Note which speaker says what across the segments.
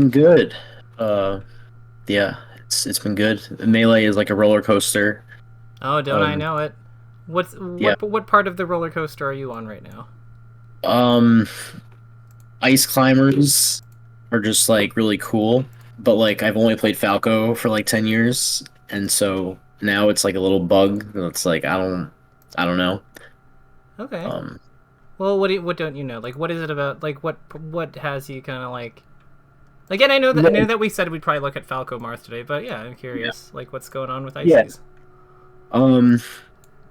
Speaker 1: Good. Uh, yeah, it's been good. Melee is like a roller coaster.
Speaker 2: Oh, don't I
Speaker 1: Um,
Speaker 2: know it? What's
Speaker 1: yeah.
Speaker 2: what part of the roller coaster are you on right now?
Speaker 1: Um, Ice climbers are just like really cool, but like I've only played Falco for like 10 years, and so now it's like a little bug. And it's like I don't know.
Speaker 2: Okay.
Speaker 1: Um,
Speaker 2: Well, what don't you know? Like, what is it about? Like, what has you kind of like? Again, I know that we said we'd probably look at Falco Marth today, but yeah, I'm
Speaker 1: yeah,
Speaker 2: curious. Like, what's going on with
Speaker 1: yeah.
Speaker 2: Ices?
Speaker 1: Um,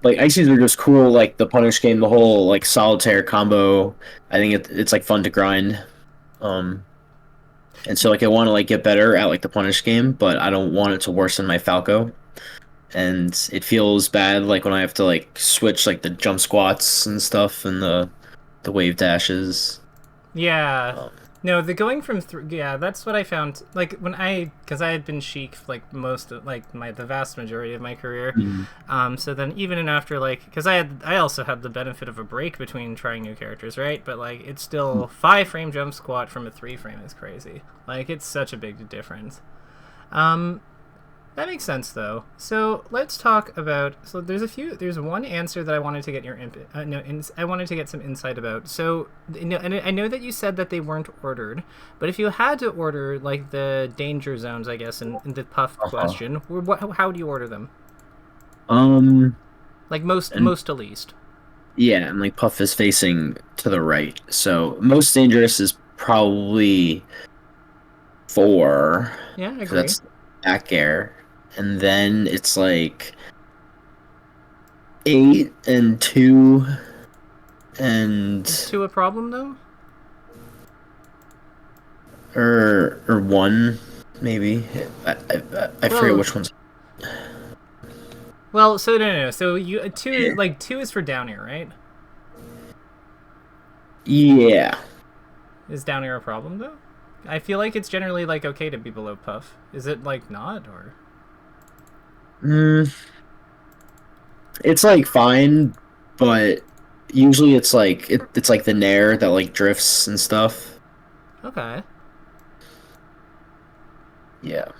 Speaker 1: like Ices are just cool. Like the punish game, the whole like solitaire combo. I think it's like fun to grind. Um, And so like I want to like get better at like the punish game, but I don't want it to worsen my Falco. And it feels bad like when I have to like switch like the jump squats and stuff and the wave dashes.
Speaker 2: Yeah.
Speaker 1: Um,
Speaker 2: No, the going from yeah, that's what I found. Like when because I had been Sheik like the vast majority of my career.
Speaker 1: Mhm.
Speaker 2: So then even after like, because I also had the benefit of a break between trying new characters, right? But like it's still 5 frame jump squat from a 3 frame is crazy. Like it's such a big difference. Um, that makes sense, though. So let's talk about. So There's one answer that I wanted to get your input. No, I wanted to get some insight about. So, and I know that you said that they weren't ordered, but if you had to order like the danger zones, I guess, in the puff
Speaker 1: uh-huh.
Speaker 2: question, how do you order them?
Speaker 1: Um,
Speaker 2: Like most
Speaker 1: and
Speaker 2: most to least.
Speaker 1: yeah, and like Puff is facing to the right. So most dangerous is probably 4,
Speaker 2: Yeah, I
Speaker 1: because
Speaker 2: agree.
Speaker 1: that's back air. And then it's like 8 and 2
Speaker 2: Is
Speaker 1: and
Speaker 2: two a problem though?
Speaker 1: or 1 maybe. I forget
Speaker 2: Well,
Speaker 1: which one's.
Speaker 2: so no. So you two is for down air, right?
Speaker 1: Yeah.
Speaker 2: Is down air a problem though? I feel like it's generally like okay to be below puff. Is it like not or?
Speaker 1: Mm, it's like fine, but usually it's like the Nair that like drifts and stuff.
Speaker 2: Okay.
Speaker 1: Yeah.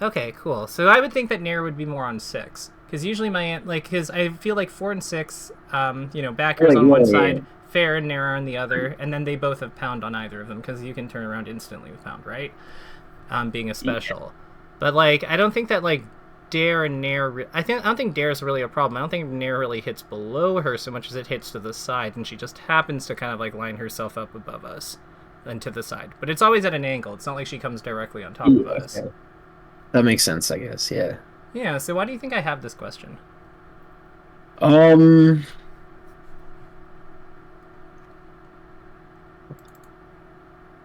Speaker 2: Okay, cool. So I would think that Nair would be more on 6. Because usually because I feel like 4 and 6, backers
Speaker 1: Wait,
Speaker 2: on one
Speaker 1: yeah, yeah.
Speaker 2: side, fair and Nair on the other, and then they both have pound on either of them because you can turn around instantly with pound, right? Being a
Speaker 1: Yeah.
Speaker 2: special. But like, I don't think that like Dare and Nair. I don't think Dare is really a problem. I don't think Nair really hits below her so much as it hits to the side, and she just happens to kind of like line herself up above us and to the side. But it's always at an angle. It's not like she comes directly on top of
Speaker 1: Yeah,
Speaker 2: us.
Speaker 1: okay. That makes sense, I guess. Yeah.
Speaker 2: Yeah, so why do you think I have this question?
Speaker 1: Um,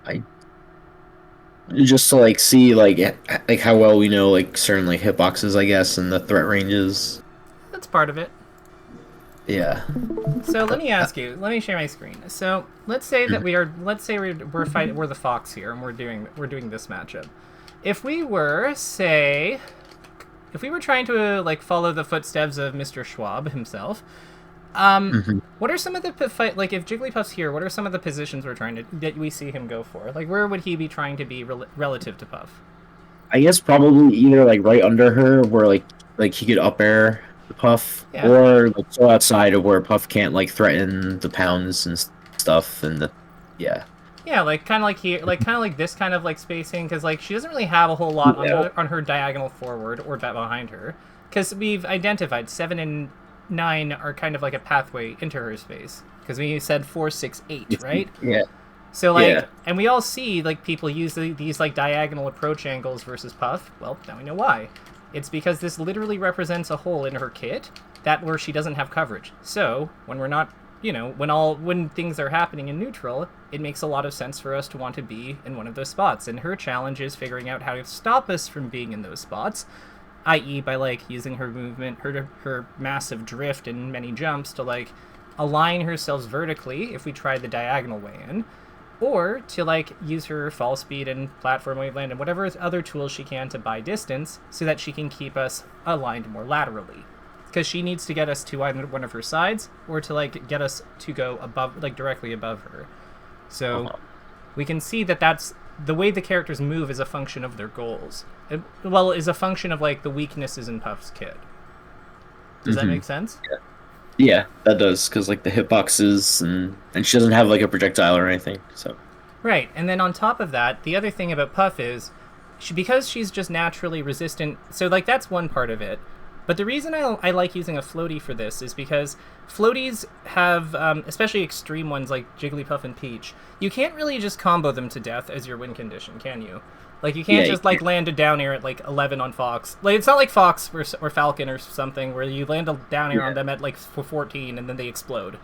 Speaker 1: I just to like see like how well we know like certain like hitboxes, I guess, and the threat ranges.
Speaker 2: That's part of it.
Speaker 1: Yeah.
Speaker 2: So let me ask you. Let me share my screen. So let's say that we are. Let's say we're fighting. We're the fox here, and we're doing this matchup. If we were say, if we were trying to like follow the footsteps of Mr. Schwab himself,
Speaker 1: Mhm.
Speaker 2: what are some of the fight? Like if Jigglypuff's here, what are some of the positions we're trying to that we see him go for? Like where would he be trying to be relative to Puff?
Speaker 1: I guess probably either like right under her where like he could up air the Puff,
Speaker 2: Yeah,
Speaker 1: or like so outside of where Puff can't like threaten the pounds and stuff and the yeah.
Speaker 2: yeah, like kind of like here, like kind of like this kind of like spacing, because like she doesn't really have a whole lot
Speaker 1: Yeah.
Speaker 2: on her diagonal forward or that behind her, because we've identified 7 and 9 are kind of like a pathway into her space, because we said 4, 6, 8, right?
Speaker 1: Yeah.
Speaker 2: So like,
Speaker 1: Yeah.
Speaker 2: and we all see like people use these like diagonal approach angles versus Puff. Well, now we know why. It's because this literally represents a hole in her kit that where she doesn't have coverage. So when we're not, when things are happening in neutral, it makes a lot of sense for us to want to be in one of those spots. And her challenge is figuring out how to stop us from being in those spots, i.e., by like using her movement, her massive drift and many jumps to like align herself vertically if we try the diagonal way in, or to like use her fall speed and platform waveland and whatever other tools she can to buy distance so that she can keep us aligned more laterally, because she needs to get us to either one of her sides or to like get us to go above, like directly above her. So
Speaker 1: Uh-huh.
Speaker 2: we can see that that's the way the characters move is a function of their goals. Well, is a function of like the weaknesses in Puff's kit. Does that make sense?
Speaker 1: Yeah, that does, because like the hitboxes and she doesn't have like a projectile or anything. So
Speaker 2: right, and then on top of that, the other thing about Puff is because she's just naturally resistant. So like that's one part of it. But the reason I like using a floaty for this is because floaties have, especially extreme ones like Jigglypuff and Peach, you can't really just combo them to death as your win condition, can you? Like, you can't just, like, land a down air at, like, 11 on Fox. Like, it's not like Fox or Falcon or something where you land a down air on them at, like, 14 and then they explode.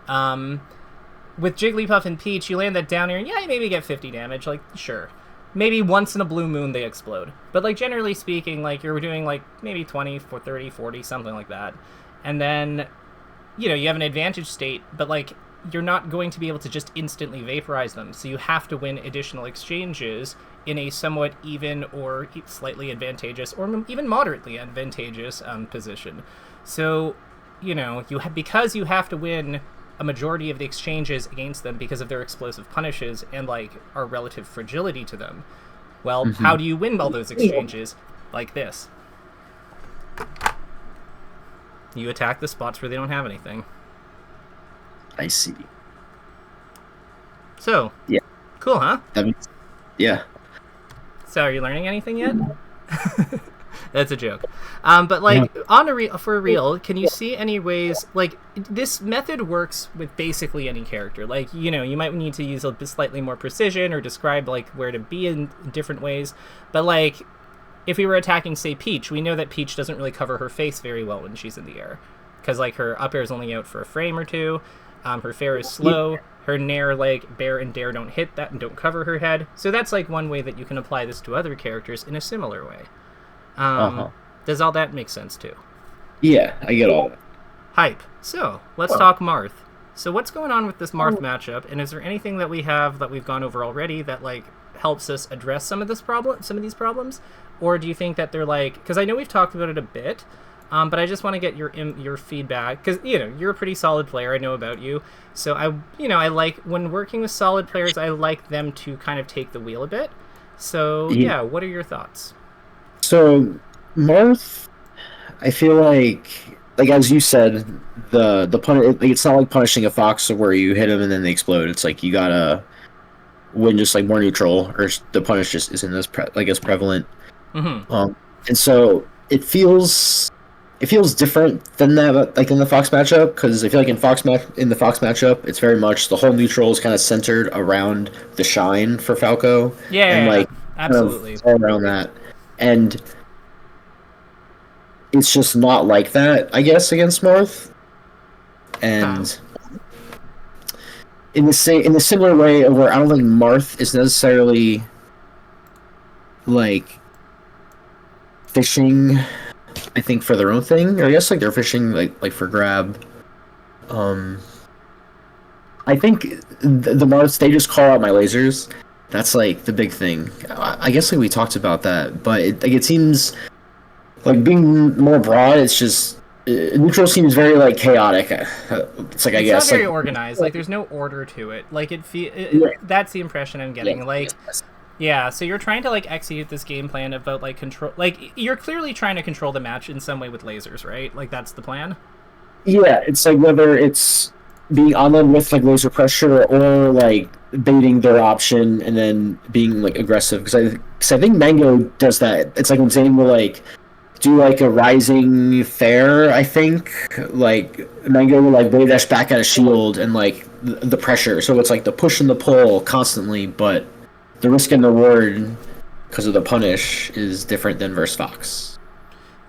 Speaker 2: With Jigglypuff and Peach, you land that down air and, yeah, you maybe get 50 damage. Like, sure. Maybe once in a blue moon they explode. But, like, generally speaking, like, you're doing, like, maybe 20, 30, 40, something like that. And then, you know, you have an advantage state, but, like, you're not going to be able to just instantly vaporize them. So you have to win additional exchanges in a somewhat even or slightly advantageous or even moderately advantageous position. So, you know, because you have to win a majority of the exchanges against them because of their explosive punishes and, like, our relative fragility to them. Well, how do you win all those exchanges? Like this. You attack the spots where they don't have anything.
Speaker 1: I see.
Speaker 2: So,
Speaker 1: yeah.
Speaker 2: Cool, huh?
Speaker 1: Yeah.
Speaker 2: So, are you learning anything yet? That's a joke. But, like, for real, can you see any ways, like, this method works with basically any character. Like, you know, you might need to use a bit slightly more precision or describe, like, where to be in different ways. But, like, if we were attacking, say, Peach, we know that Peach doesn't really cover her face very well when she's in the air. Because, like, her up air is only out for a frame or two. Her fair is slow. Her nair, like, bear and dare don't hit that and don't cover her head. So that's, like, one way that you can apply this to other characters in a similar way. Does all that make sense, too?
Speaker 1: Yeah, I get all that.
Speaker 2: Hype. So, let's talk Marth. So what's going on with this Marth matchup, and is there anything that we have that we've gone over already that, like, helps us address some of these problems? Or do you think that they're, like... Because I know we've talked about it a bit, but I just want to get your feedback, because, you know, you're a pretty solid player, I know about you, so I like, when working with solid players, I like them to kind of take the wheel a bit. So, yeah, what are your thoughts?
Speaker 1: So, Marth, I feel like as you said, it's not like punishing a Fox where you hit them and then they explode. It's like you gotta win just like more neutral, or the punish just isn't as prevalent. And so it feels different than that, like in the Fox matchup, because I feel like in the Fox matchup, it's very much the whole neutral is kind of centered around the shine for Falco.
Speaker 2: Absolutely,
Speaker 1: all around that. And it's just not like that, I guess, against Marth. And in a similar way, where I don't think Marth is necessarily like fishing, I think, for their own thing, or I guess like they're fishing like for grab. I think the Marths, they just call out my lasers. That's like the big thing. I guess like we talked about that, but it seems like being more broad. It's just neutral seems very like chaotic. It's like, I guess,
Speaker 2: it's not very organized. Like there's no order to it. Like that's the impression I'm getting. Yeah, so you're trying to like execute this game plan about like control. Like you're clearly trying to control the match in some way with lasers, right? Like that's the plan. Yeah,
Speaker 1: it's like whether it's being on them with like laser pressure or like baiting their option and then being like aggressive, because I think Mango does that. It's like when Zane will like do like a rising fair, I think, like Mango will like wave dash back at a shield and like the pressure, so it's like the push and the pull constantly, but the risk and reward because of the punish is different than versus Fox.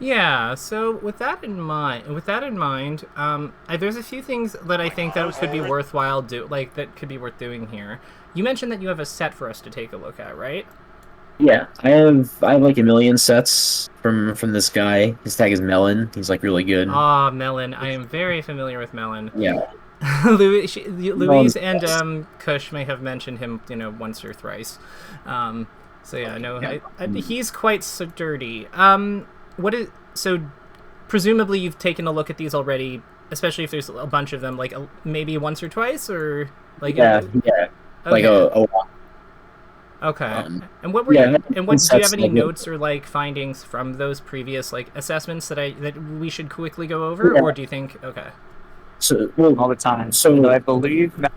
Speaker 2: Yeah, so with that in mind, there's a few things that I think that could be worthwhile that could be worth doing here. You mentioned that you have a set for us to take a look at, right?
Speaker 1: Yeah, I have like a million sets from this guy. His tag is Melon. He's like really good.
Speaker 2: Ah, Melon. I am very familiar with Melon.
Speaker 1: Yeah.
Speaker 2: Louise and Kush may have mentioned him, once or thrice. So yeah, no, he's quite sturdy. So presumably you've taken a look at these already, especially if there's a bunch of them, like maybe once or twice, or like
Speaker 1: okay. Like a lot.
Speaker 2: Okay. And what were
Speaker 1: Yeah,
Speaker 2: and what do you have any
Speaker 1: like,
Speaker 2: notes or like findings from those previous like assessments that we should quickly go over,
Speaker 1: yeah.
Speaker 2: or do you think okay?
Speaker 1: So well,
Speaker 3: all the time.
Speaker 1: So
Speaker 3: But I believe that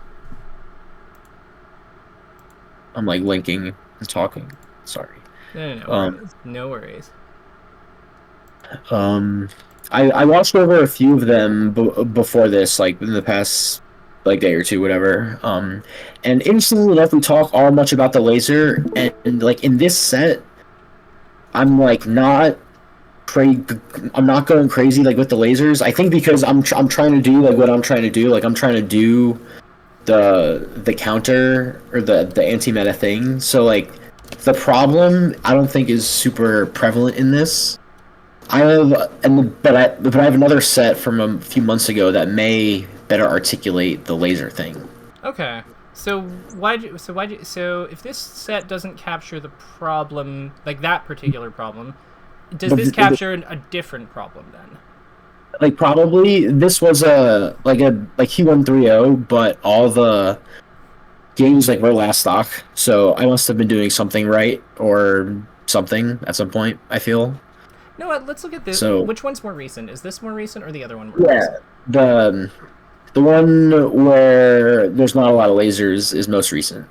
Speaker 1: I'm like linking and talking. Sorry.
Speaker 2: No
Speaker 1: Um,
Speaker 2: worries. No worries.
Speaker 1: I watched over a few of them before this, like in the past like day or two, whatever. And interestingly enough, we talk all much about the laser, and like in this set, I'm like not I'm not going crazy like with the lasers. I think because I'm trying to do like what I'm trying to do. Like I'm trying to do the counter or the anti-meta thing. So like the problem I don't think is super prevalent in this. But I have another set from a few months ago that may better articulate the laser thing.
Speaker 2: Okay. So if this set doesn't capture the problem, like that particular problem, does this capture a different problem then?
Speaker 1: Like probably this was like Q130, but all the games like were last stock, so I must have been doing something right or something at some point, I feel.
Speaker 2: No, let's look at this.
Speaker 1: So,
Speaker 2: which one's more recent? Is this more recent or the other one more
Speaker 1: yeah,
Speaker 2: recent?
Speaker 1: the one where there's not a lot of lasers is most recent.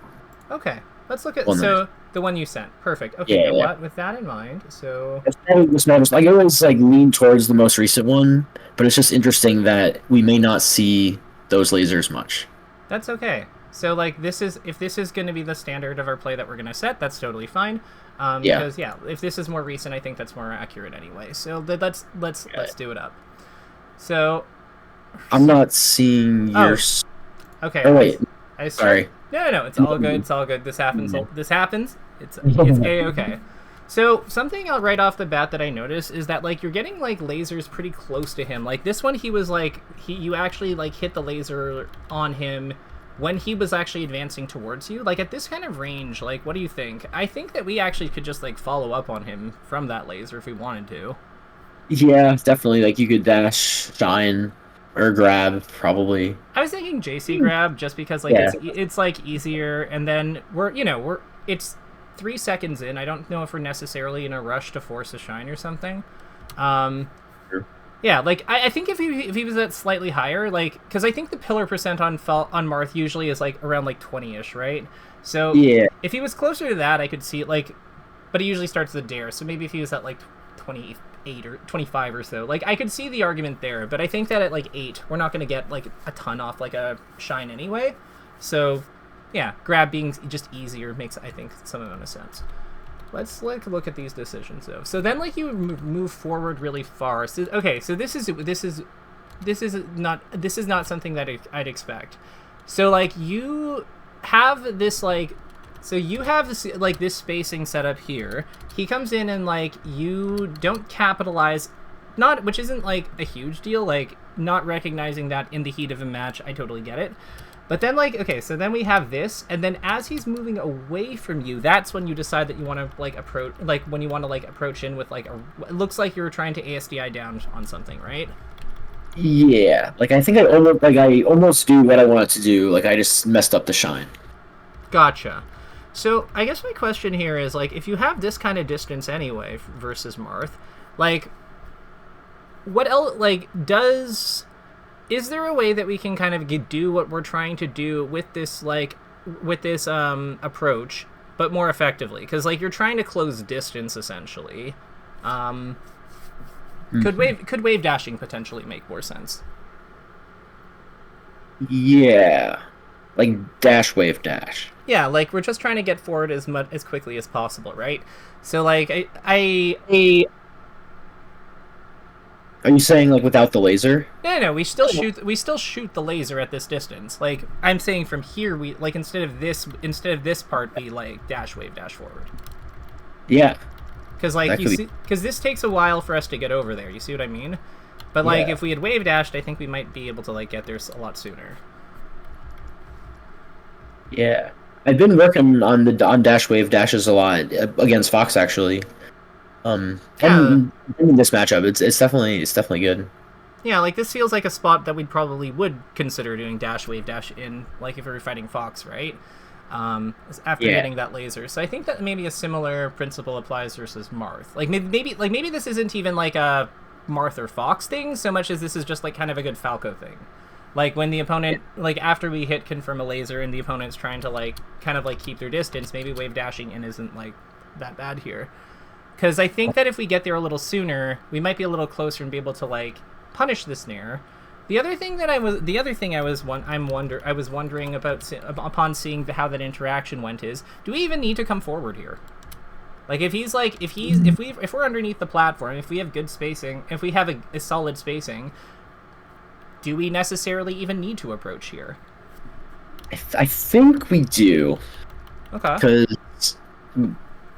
Speaker 2: Okay, let's look at
Speaker 1: Well,
Speaker 2: the one you sent. Perfect. Okay,
Speaker 1: yeah, yeah.
Speaker 2: What with that in mind, so
Speaker 1: It's probably the smallest. Like it was like lean towards the most recent one, but it's just interesting that we may not see those lasers much.
Speaker 2: that's okay. So like if this is going to be the standard of our play that we're going to set, that's totally fine.
Speaker 1: Yeah.
Speaker 2: Because if this is more recent, I think that's more accurate anyway. So let's do it up. So
Speaker 3: I'm not seeing your.
Speaker 2: Okay.
Speaker 1: Oh wait,
Speaker 2: sorry. No, it's all good. It's all good. This happens. This happens. It's a-okay. So something right off the bat that I noticed is that like you're getting like lasers pretty close to him. Like this one, he was like you actually like hit the laser on him when he was actually advancing towards you. Like at this kind of range, like what do you think? I think that we actually could just like follow up on him from that laser if we wanted to.
Speaker 1: Yeah, definitely. Like you could dash, shine, or grab probably.
Speaker 2: I was thinking JC grab just because like it's like easier, and then it's 3 seconds in. I don't know if we're necessarily in a rush to force a shine or something.
Speaker 1: Sure.
Speaker 2: Yeah, like I think if he was at slightly higher, like because I think the pillar percent on Marth usually is like around like 20-ish, right? So
Speaker 1: yeah,
Speaker 2: if he was closer to that, I could see it like, but he usually starts the dare. So maybe if he was at like 28 or 25 or so, like I could see the argument there. But I think that at like 8, we're not going to get like a ton off like a shine anyway. So yeah, grab being just easier makes I think some amount of sense. Let's like look at these decisions though. So then like you move forward really far. So okay, so this is not something that I'd expect. So like you have this like, so you have this like this spacing set up here. He comes in and like you don't capitalize, which isn't like a huge deal. Like not recognizing that in the heat of a match, I totally get it. But then, like, okay, so then we have this, and then as he's moving away from you, that's when you decide that you want to, like, approach, like, when you want to, like, approach in with, like, it looks like you're trying to ASDI down on something, right?
Speaker 1: Yeah, like, I think I almost do what I wanted to do, like, I just messed up the shine.
Speaker 2: Gotcha. So, I guess my question here is, like, if you have this kind of distance anyway versus Marth, like, what else, like, is there a way that we can kind of do what we're trying to do with this approach, but more effectively? Because like you're trying to close distance essentially. Could wave dashing potentially make more sense?
Speaker 1: Yeah, like dash wave dash.
Speaker 2: Yeah, like we're just trying to get forward as quickly as possible, right? So like
Speaker 1: Are you saying like without the laser?
Speaker 2: No, we still shoot the laser at this distance. Like I'm saying from here we like instead of this part we like dash wave dash forward.
Speaker 1: Yeah.
Speaker 2: Cuz like cuz this takes a while for us to get over there. You see what I mean? But like if we had wave dashed, I think we might be able to like get there a lot sooner.
Speaker 1: Yeah. I've been working on dash wave dashes a lot against Fox actually. And in this matchup, it's definitely good.
Speaker 2: Yeah, like this feels like a spot that we probably would consider doing dash wave dash in, like if we were fighting Fox, right? after
Speaker 1: Yeah.
Speaker 2: hitting that laser. So I think that maybe a similar principle applies versus Marth. Like maybe this isn't even like a Marth or Fox thing so much as this is just like kind of a good Falco thing. Like when the opponent, like after we hit confirm a laser and the opponent's trying to like kind of like keep their distance, maybe wave dashing in isn't like that bad here. Because I think that if we get there a little sooner, we might be a little closer and be able to like punish the snare. The other thing I was wondering about upon seeing how that interaction went is, do we even need to come forward here? Like if we're underneath the platform, if we have good spacing, if we have a solid spacing, do we necessarily even need to approach here?
Speaker 1: I think we do.
Speaker 2: Okay.
Speaker 1: Because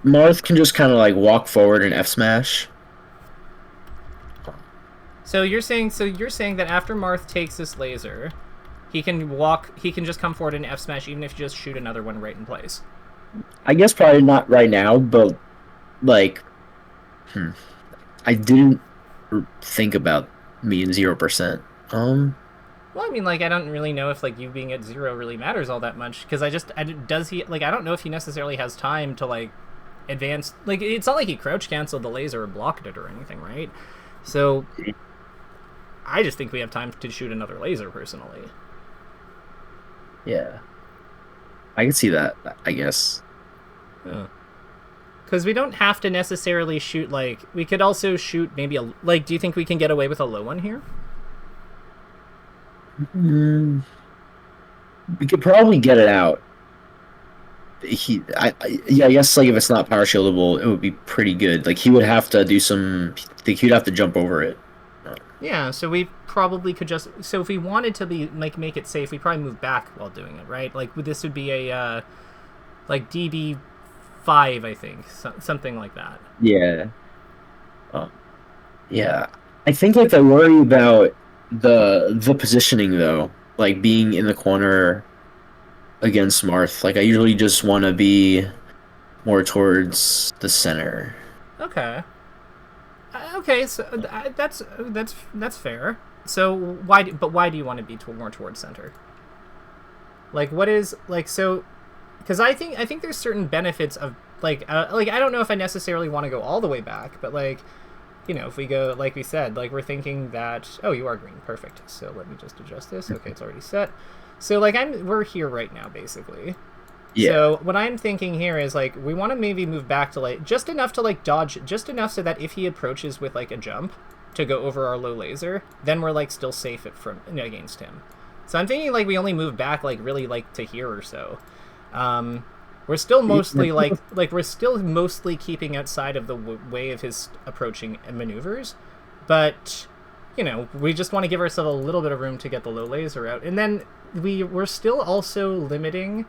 Speaker 1: Marth can just kind of like walk forward and F smash.
Speaker 2: So you're saying that after Marth takes this laser, he can just come forward and F smash even if you just shoot another one right in place.
Speaker 1: I guess probably not right now, but like, I didn't think about me in 0%.
Speaker 2: Well, I mean, like, I don't really know if like you being at 0 really matters all that much because I don't know if he necessarily has time to like advance. Like, it's not like he crouch canceled the laser or blocked it or anything, right? So, I just think we have time to shoot another laser personally.
Speaker 1: Yeah, I can see that. I guess.
Speaker 2: Because we don't have to necessarily shoot like we could also shoot maybe a like. Do you think we can get away with a low one here?
Speaker 1: We could probably get it out. I guess like if it's not power shieldable, it would be pretty good. Like he would have to do some. He'd have to jump over it.
Speaker 2: Yeah, so we probably could just. So if we wanted to be like make it safe, we probably move back while doing it, right? Like this would be a like DB5, I think, something like that.
Speaker 1: Yeah. Yeah. I think like I worry about the positioning though, like being in the corner against Marth. Like I usually just want to be more towards the center.
Speaker 2: Okay. Okay, so that's fair. So why do you want to be more towards center? Like what is like so? Because I think there's certain benefits of like I don't know if I necessarily want to go all the way back, but like. You know, if we go, like we said, like we're thinking that, oh, you are green, perfect. So let me just adjust this. Okay, it's already set. So like we're here right now, basically. Yeah. So what I'm thinking here is like we want to maybe move back to like just enough to like dodge, just enough so that if he approaches with like a jump to go over our low laser, then we're like still safe against him. So I'm thinking like we only move back like really like to here or so. We're still mostly we're still mostly keeping outside of the way of his approaching maneuvers, but you know we just want to give ourselves a little bit of room to get the low laser out, and then we're still also limiting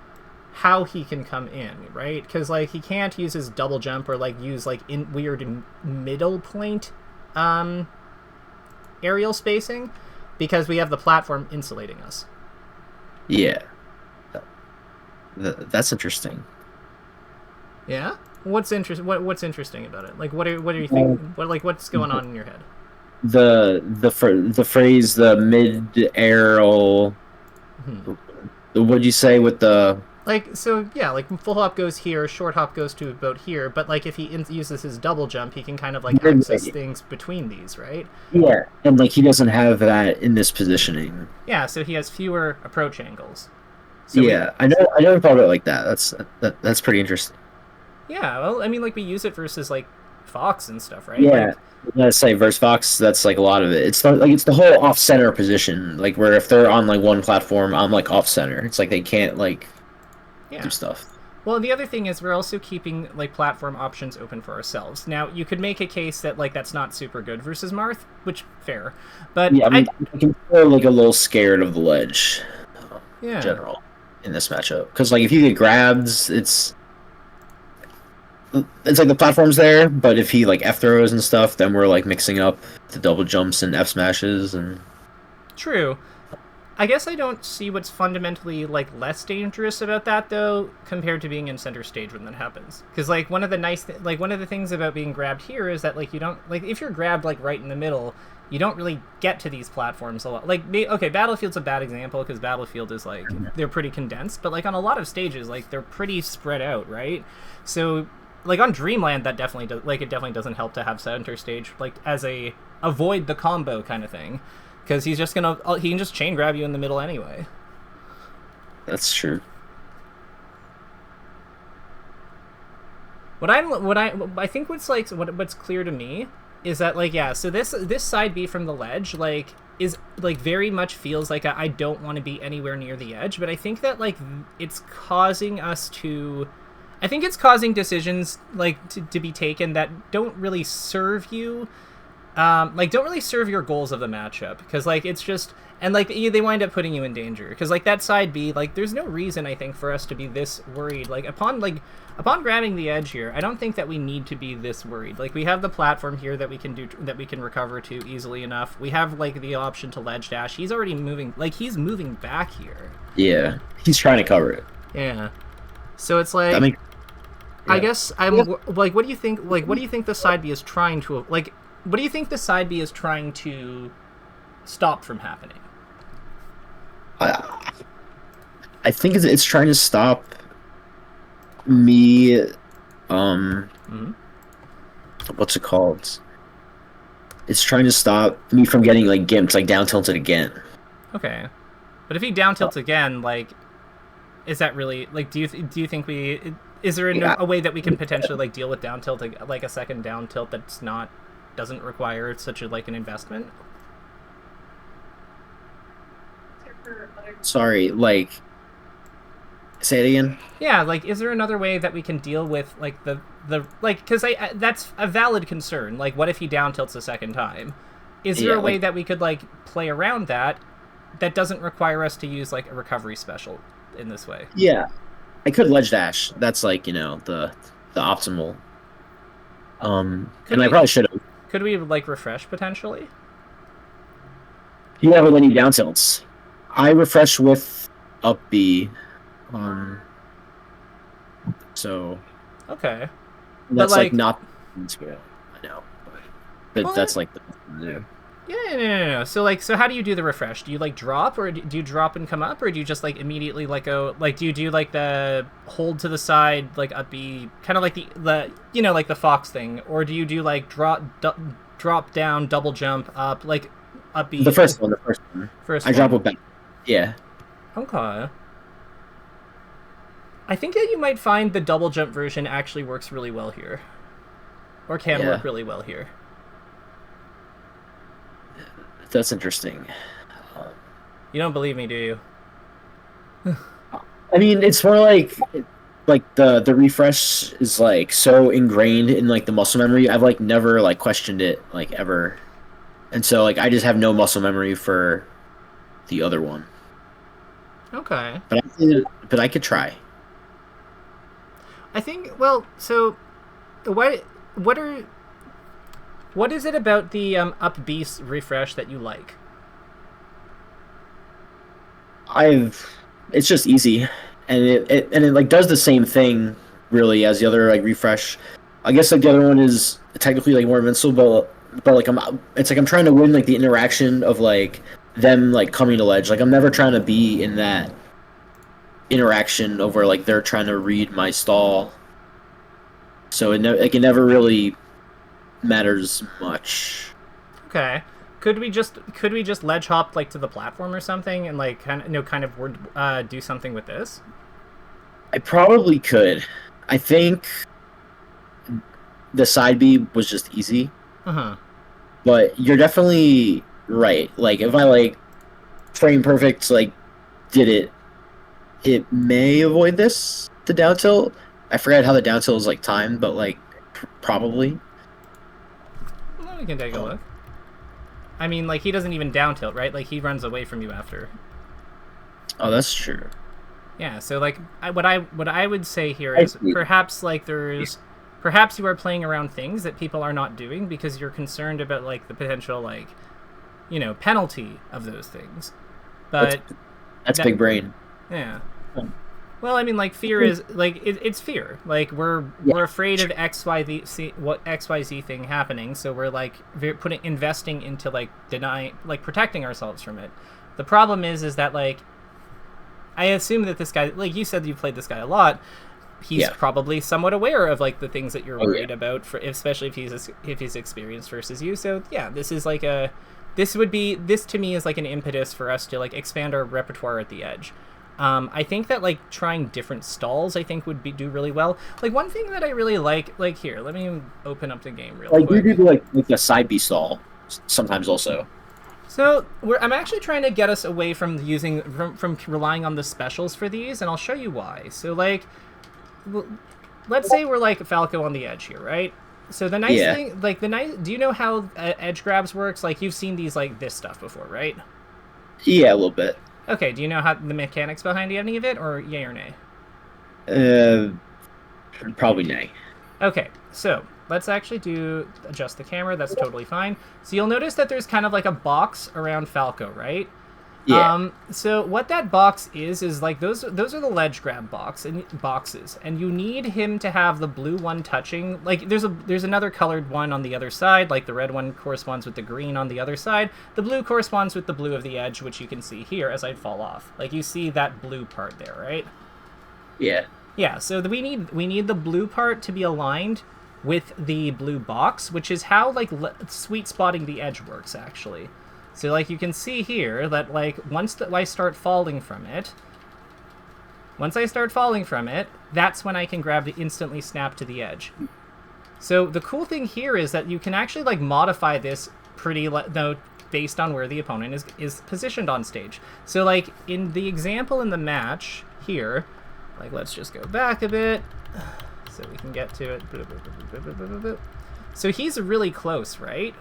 Speaker 2: how he can come in, right? Because like he can't use his double jump or like use like in weird middle point aerial spacing because we have the platform insulating us.
Speaker 1: Yeah. That's interesting.
Speaker 2: Yeah. What's interesting about it? Like, what are you thinking? What's going on in your head?
Speaker 1: The phrase the mid aerial. What'd you say with the?
Speaker 2: Like so, yeah. Like full hop goes here, short hop goes to about here. But like if he uses his double jump, he can kind of like access things between these, right?
Speaker 1: Yeah, and like he doesn't have that in this positioning.
Speaker 2: Yeah, so he has fewer approach angles. So
Speaker 1: yeah, I never thought of it like that. That's pretty interesting.
Speaker 2: Yeah, well, I mean, like we use it versus like Fox and stuff, right?
Speaker 1: Yeah,
Speaker 2: like,
Speaker 1: let's say versus Fox. That's like a lot of it. It's the whole off center position, like where if they're on like one platform, I'm like off center. It's like they can't like do stuff.
Speaker 2: Well, the other thing is we're also keeping like platform options open for ourselves. Now, you could make a case that like that's not super good versus Marth, which fair, but
Speaker 1: yeah, I mean, I can feel like a little scared of the ledge. In general. In this matchup, because like if you get grabs, it's like the platform's there, but if he like F throws and stuff, then we're like mixing up the double jumps and F smashes and.
Speaker 2: True. I guess I don't see what's fundamentally like less dangerous about that though, compared to being in center stage when that happens. Because like one of the things about being grabbed here is that like you don't like if you're grabbed like right in the middle, you don't really get to these platforms a lot. Like okay, Battlefield's a bad example because Battlefield is like they're pretty condensed, but like on a lot of stages like they're pretty spread out, right? So like on Dreamland that definitely does like it definitely doesn't help to have center stage like as a avoid the combo kind of thing. Because he can just chain grab you in the middle anyway.
Speaker 1: That's true.
Speaker 2: I think what's clear to me is that like yeah, so this side B from the ledge like is like very much feels like I don't want to be anywhere near the edge, but I think that like it's causing decisions like to be taken that don't really serve you. Like don't really serve your goals of the matchup because like it's just and like they wind up putting you in danger because like that side B like there's no reason I think for us to be this worried like upon grabbing the edge here. I don't think that we need to be this worried. Like we have the platform here that we can recover to easily enough. We have like the option to ledge dash. He's already moving he's moving back here.
Speaker 1: Yeah, he's trying to cover it.
Speaker 2: Yeah, so it's like
Speaker 1: yeah.
Speaker 2: I guess I'm like what do you think the side B is trying to like. What do you think the side B is trying to stop from happening?
Speaker 1: I think it's trying to stop me. What's it called? It's trying to stop me from getting like gimped, like down tilted again.
Speaker 2: Okay, but if he down tilts again, like, is that really like? Do you think is there a way that we can potentially like deal with down tilt like a second down tilt that's not doesn't require such a like an investment?
Speaker 1: Sorry, like say it again.
Speaker 2: Yeah, like is there another way that we can deal with like the like because that's a valid concern. Like what if he down tilts a second time? Is there a way that we could like play around that doesn't require us to use like a recovery special in this way?
Speaker 1: Yeah, I could ledge dash. That's like the optimal. And I probably should have.
Speaker 2: Could we like refresh potentially?
Speaker 1: Yeah, but then he down tilts. I refresh with up B. So.
Speaker 2: Okay.
Speaker 1: That's like not. I know, but
Speaker 2: well,
Speaker 1: that's like the. Yeah.
Speaker 2: No. So how do you do the refresh? Do you like drop, or do you drop and come up, or do you just like immediately like go like do you do like the hold to the side like up B, kind of like the like the Fox thing, or do you do like drop down, double jump up like up B?
Speaker 1: The first one. I drop it back. Yeah.
Speaker 2: Okay. I think that you might find the double jump version actually works really well here, or can work really well here.
Speaker 1: That's interesting.
Speaker 2: You don't believe me, do you?
Speaker 1: I mean, it's more like the refresh is like so ingrained in like the muscle memory. I've like never like questioned it like ever, and so like I just have no muscle memory for the other one.
Speaker 2: Okay.
Speaker 1: But I could try.
Speaker 2: I think so what is it about the up B refresh that you like?
Speaker 1: It's just easy, and it like does the same thing really as the other like refresh. I guess like the other one is technically like more invincible, but like I'm trying to win like the interaction of like them like coming to ledge. Like I'm never trying to be in that interaction over like they're trying to read my stall. So it never really matters much.
Speaker 2: Okay. Could we just ledge hop like to the platform or something and like kind of do something with this?
Speaker 1: I probably could. I think the side B was just easy. But you're definitely right. Like if I like frame perfect like did it may avoid the down tilt. I forget how the down tilt is like timed, but like probably.
Speaker 2: Well, we can take a look. I mean, like he doesn't even down tilt, right? Like he runs away from you after.
Speaker 1: Oh, that's true.
Speaker 2: Yeah. So like, what I would say here is perhaps like perhaps you are playing around things that people are not doing because you're concerned about like the potential like, penalty of those things. But
Speaker 1: That's big brain.
Speaker 2: yeah. Well, I mean, like, fear is like it's fear. Like we're afraid of XYZ thing happening, so we're like investing into like protecting ourselves from it. The problem is that like I assume that this guy, like you said, you played this guy a lot. He's probably somewhat aware of like the things that you're worried about, especially if he's experienced versus you. So yeah, this to me is like an impetus for us to like expand our repertoire at the edge. I think that like trying different stalls, I think would do really well. Like one thing that I really like here, let me open up the game real quick.
Speaker 1: We do like a side B stall sometimes also.
Speaker 2: So I'm actually trying to get us away from from relying on the specials for these, and I'll show you why. So like, let's say we're like Falco on the edge here, right? So the nice thing, like do you know how edge grabs works? Like you've seen these like this stuff before, right?
Speaker 1: Yeah, a little bit.
Speaker 2: Okay, do you know how the mechanics behind any of it, or yay or nay?
Speaker 1: Probably nay.
Speaker 2: Okay, so let's actually adjust the camera. That's totally fine. So you'll notice that there's kind of like a box around Falco, right?
Speaker 1: Yeah.
Speaker 2: So what that box is like those are the ledge grab boxes, and you need him to have the blue one touching. Like there's another colored one on the other side. Like the red one corresponds with the green on the other side. The blue corresponds with the blue of the edge, which you can see here as I fall off. Like you see that blue part there, right?
Speaker 1: Yeah.
Speaker 2: Yeah. So we need the blue part to be aligned with the blue box, which is how like sweet spotting the edge works actually. So, like, you can see here that, like, once I start falling from it, that's when I can instantly snap to the edge. So, the cool thing here is that you can actually, like, modify this based on where the opponent is positioned on stage. So, like, in the example in the match here, like, let's just go back a bit so we can get to it. So, he's really close, right?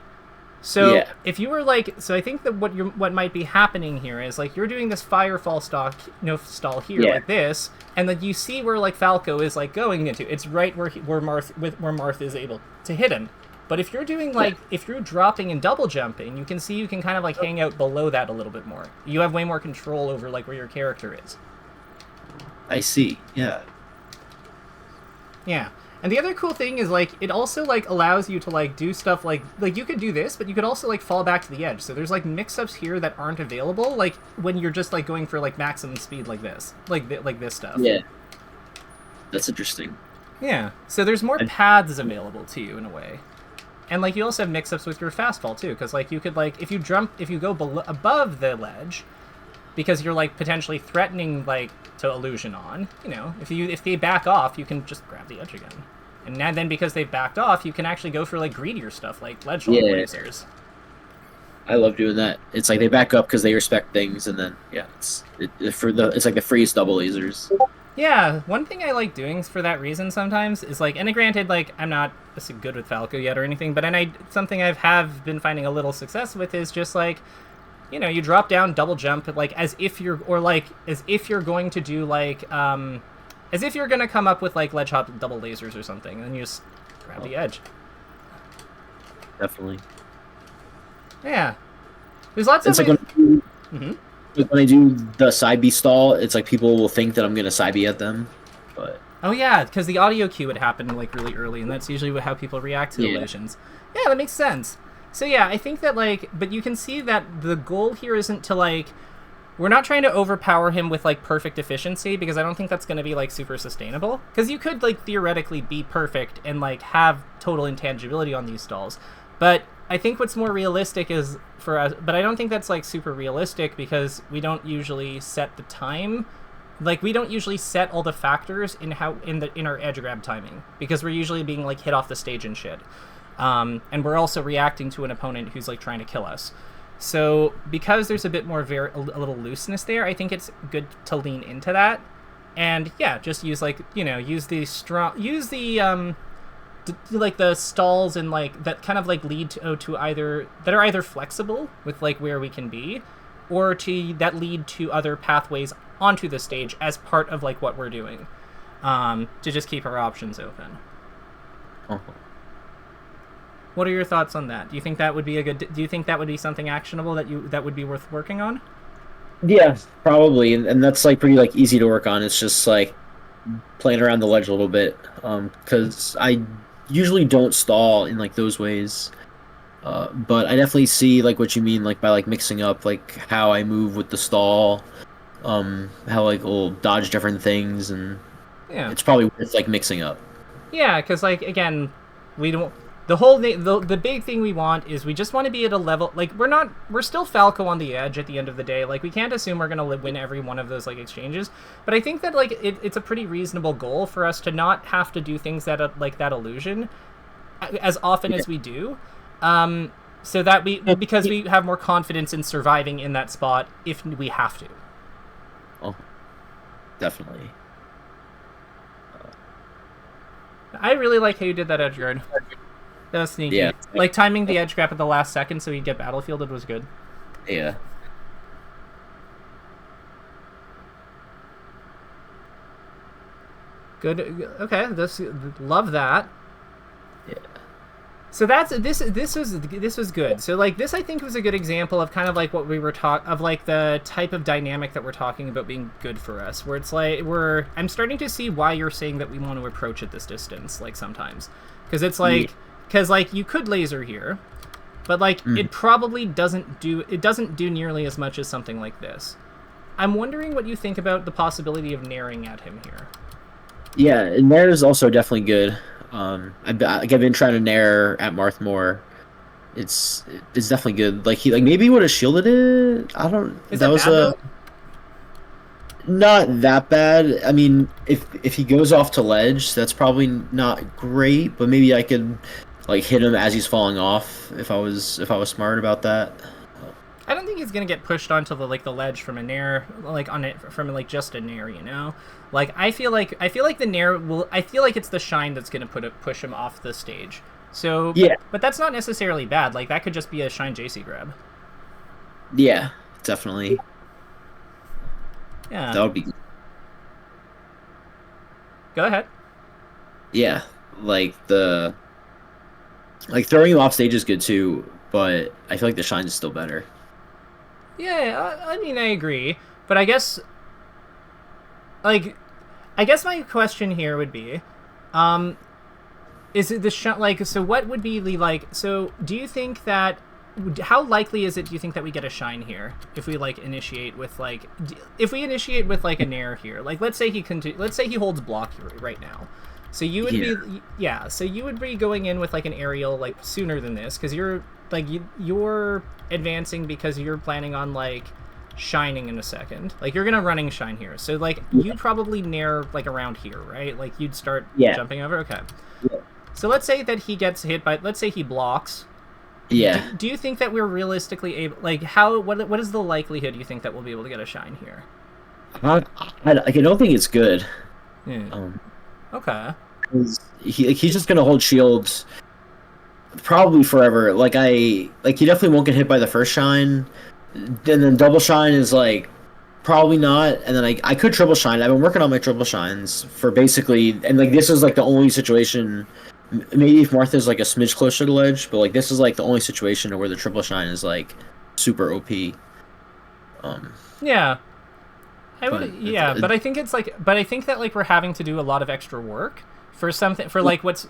Speaker 2: So if you were like, so I think that what might be happening here is like you're doing this firefall stall here like this, and then you see where like Falco is like going into. It's right where Marth is able to hit him. But if you're doing like if you're dropping and double jumping, you can kind of like hang out below that a little bit more. You have way more control over like where your character is.
Speaker 1: I see. Yeah.
Speaker 2: Yeah. And the other cool thing is, like, it also, like, allows you to, like, do stuff like, you could do this, but you could also, like, fall back to the edge. So there's, like, mix-ups here that aren't available, like, when you're just, like, going for, like, maximum speed like this. Like this stuff.
Speaker 1: Yeah. That's interesting.
Speaker 2: Yeah. So there's more paths available to you, in a way. And, like, you also have mix-ups with your fast fall, too, because, like, you could, like, if you go above the ledge, because you're, like, potentially threatening, like, to illusion on, you know, if they back off, you can just grab the edge again. And then because they've backed off, you can actually go for, like, greedier stuff, like ledge lasers.
Speaker 1: I love doing that. It's like they back up because they respect things, and then, it's like the freeze double lasers.
Speaker 2: Yeah, one thing I like doing for that reason sometimes is, like, and granted, like, I'm not good with Falco yet or anything, but something I have been finding a little success with is just, like, you know, you drop down, double jump, like, as if you're going to do, like, as if you're going to come up with, like, ledge hop double lasers or something, and then you just grab the edge.
Speaker 1: Definitely.
Speaker 2: Yeah. There's lots of...
Speaker 1: Like when I do the side B stall, it's like people will think that I'm going to side B at them, but...
Speaker 2: Oh, yeah, because the audio cue would happen, like, really early, and that's usually how people react to illusions. Yeah, that makes sense. So yeah, I think that, like, but you can see that the goal here isn't to, like, we're not trying to overpower him with, like, perfect efficiency, because I don't think that's going to be, like, super sustainable. Because you could, like, theoretically be perfect and, like, have total intangibility on these stalls. But I think what's more realistic is for us, but I don't think that's, like, super realistic, because we don't usually set the time. Like, we don't usually set all the factors in our edge grab timing, because we're usually being, like, hit off the stage and shit. And we're also reacting to an opponent who's, like, trying to kill us. So because there's a bit more a little looseness there, I think it's good to lean into that. And yeah, just use, like, you know, use the like the stalls and, like, that kind of, like, lead to either that are either flexible with, like, where we can be, or that lead to other pathways onto the stage as part of, like, what we're doing, to just keep our options open. What are your thoughts on that? Do you think that would be something actionable that would be worth working on?
Speaker 1: Yeah, probably, and that's like pretty like easy to work on. It's just like playing around the ledge a little bit, because I usually don't stall in like those ways. But I definitely see like what you mean, like by like mixing up like how I move with the stall, how like will dodge different things, and
Speaker 2: Yeah.
Speaker 1: it's probably worth like mixing up.
Speaker 2: Yeah, because like again, we don't. The big thing we want is we just want to be at a level like we're still Falco on the edge at the end of the day. Like we can't assume we're gonna win every one of those like exchanges, but I think that like it's a pretty reasonable goal for us to not have to do things that like that illusion as often as we do, so that because we have more confidence in surviving in that spot if we have to.
Speaker 1: Oh, definitely.
Speaker 2: I really like how you did that edge guard. That was sneaky.
Speaker 1: Yeah.
Speaker 2: Like timing the edge grab at the last second so he'd get battlefielded was good.
Speaker 1: Yeah.
Speaker 2: Good. Okay. Love that.
Speaker 1: Yeah.
Speaker 2: So this was good. So like this I think was a good example of kind of like what we were of like the type of dynamic that we're talking about being good for us. Where it's like I'm starting to see why you're saying that we want to approach at this distance like sometimes. Because it's like like you could laser here, but like it probably doesn't do nearly as much as something like this. I'm wondering what you think about the possibility of naring at him here.
Speaker 1: Yeah, and Nair is also definitely good. I've been trying to Nair at Marth more. It's definitely good. Like maybe he would have shielded it. I don't.
Speaker 2: Is that was bad,
Speaker 1: not that bad. I mean, if he goes off to ledge, that's probably not great. But maybe I could like hit him as he's falling off if I was smart about that.
Speaker 2: I don't think he's gonna get pushed onto the ledge from a nair, like on it from like just a nair, you know. Like I feel like the nair will. I feel like it's the shine that's gonna push him off the stage. So
Speaker 1: yeah,
Speaker 2: but that's not necessarily bad. Like that could just be a shine JC grab.
Speaker 1: Yeah, definitely.
Speaker 2: Yeah,
Speaker 1: that would be good.
Speaker 2: Go ahead.
Speaker 1: Yeah, like throwing him off stage is good too, but I feel like the shine is still better.
Speaker 2: Yeah, I mean, I agree, but I guess my question here would be, is it the shine? Like, so what would be the like? So, do you think that? How likely is it? Do you think that we get a shine here if we like initiate with like a nair here? Like, let's say he holds block right now. So you would so you would be going in with like an aerial like sooner than this because you're advancing because you're planning on like shining in a second. Like you're gonna running shine here. So like you'd probably nair like around here, right? Like you'd start jumping over. Okay.
Speaker 1: Yeah.
Speaker 2: So let's say that he gets hit by. Let's say he blocks.
Speaker 1: Yeah.
Speaker 2: Do you think that we're realistically able? Like how? What is the likelihood you think that we'll be able to get a shine here?
Speaker 1: I don't think it's good.
Speaker 2: Yeah. Okay.
Speaker 1: He's just gonna hold shields probably forever. He definitely won't get hit by the first shine, and then double shine is like probably not. And then I could triple shine. I've been working on my triple shines for basically, and like this is like the only situation. Maybe if Martha's like a smidge closer to ledge, but like this is like the only situation where the triple shine is like super OP.
Speaker 2: Yeah. But I think I think that like we're having to do a lot of extra work for something for like what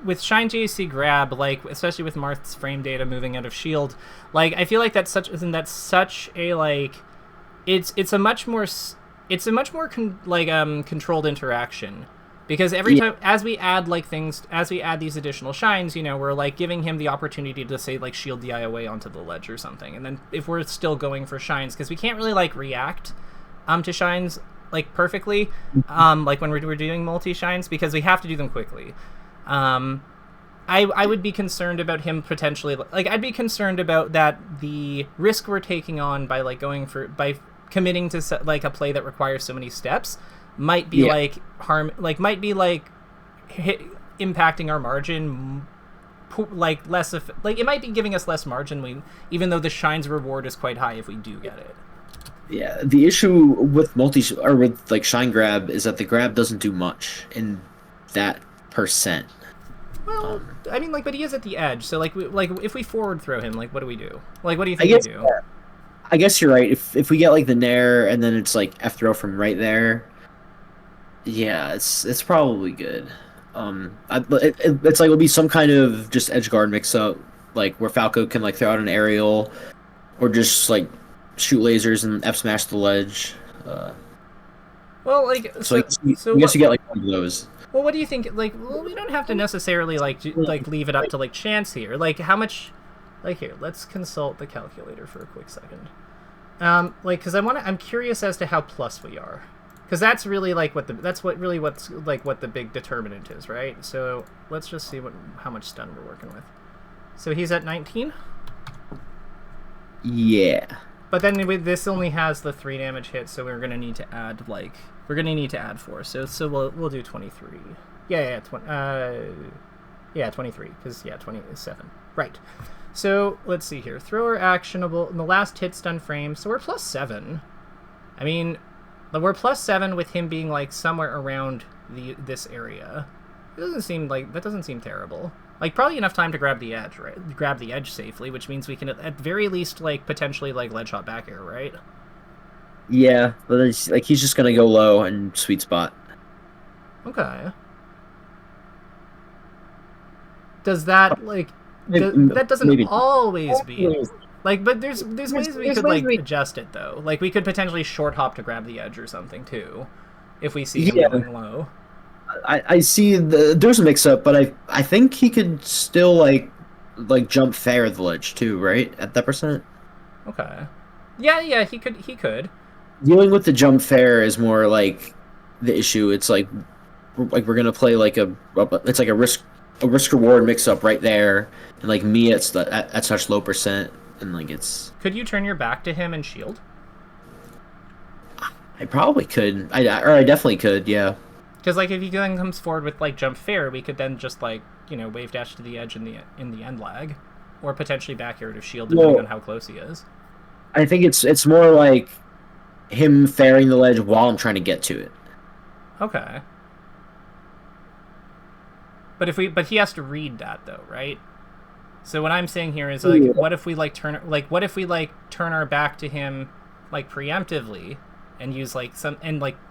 Speaker 2: with Shine JC grab, like especially with Marth's frame data moving out of shield, like I feel like that's such a like it's a much more controlled interaction because every time as we add these additional shines, you know, we're like giving him the opportunity to say like shield DI away onto the ledge or something, and then if we're still going for shines because we can't really like react to shines like perfectly like when we're doing multi shines because we have to do them quickly. I would be concerned about him potentially like I'd be concerned about that the risk we're taking on by like by committing to like a play that requires so many steps might be impacting our margin like less if like it might be giving us less margin even though the shines reward is quite high if we do get it.
Speaker 1: Yeah, the issue with with like shine grab is that the grab doesn't do much in that percent.
Speaker 2: Well, I mean, like, but he is at the edge, so like if we forward throw him, like, what do we do? Like, what do you think we do?
Speaker 1: I guess you're right. If we get like the nair and then it's like F throw from right there, yeah, it's probably good. It's like it'll be some kind of just edge guard mix up, like where Falco can like throw out an aerial, or just like shoot lasers and F smash the ledge.
Speaker 2: Well, like,
Speaker 1: So I
Speaker 2: so
Speaker 1: guess
Speaker 2: what,
Speaker 1: you get like one of those.
Speaker 2: well, what do you think? Like, well, we don't have to necessarily like leave it up to like chance here. Like, how much? Like, here, let's consult the calculator for a quick second. Like, because I'm curious as to how plus we are, because that's really like what's the big determinant is, right? So let's just see how much stun we're working with. So he's at 19.
Speaker 1: Yeah.
Speaker 2: But then this only has the 3 damage hit, so we're gonna need to add 4. So we'll do 23. Yeah, 23 because 27. Right. So let's see here. Thrower actionable in the last hit stun frame. So we're plus 7. I mean, we're plus 7 with him being like somewhere around this area. It doesn't seem terrible. Like, probably enough time to grab the edge, right? Grab the edge safely, which means we can, at very least, like, potentially, like, ledge shot back air, right?
Speaker 1: Yeah, but it's, like he's just gonna go low and sweet spot.
Speaker 2: Okay. Does that, like... that doesn't
Speaker 1: Maybe.
Speaker 2: always be... Like, but there's ways we could, like, adjust it, though. Like, we could potentially short hop to grab the edge or something, too. If we see him going low.
Speaker 1: I see there's a mix-up, but I think he could still, like jump fair the ledge, too, right? At that percent?
Speaker 2: Okay. Yeah, he could.
Speaker 1: Dealing with the jump fair is more, like, the issue. It's, like we're gonna play, like, it's like a risk-reward mix-up right there, and, like, me at such low percent, and, like, it's...
Speaker 2: Could you turn your back to him and shield?
Speaker 1: I probably could. I definitely could, yeah.
Speaker 2: Because, like, if he then comes forward with, like, jump fair, we could then just, like, wave dash to the edge in the end lag. Or potentially back air to shield, depending on how close he is.
Speaker 1: I think it's more like him fairing the ledge while I'm trying to get to it.
Speaker 2: Okay. But he has to read that, though, right? So what I'm saying here is, like, what if we turn our back to him, like, preemptively, and use, like,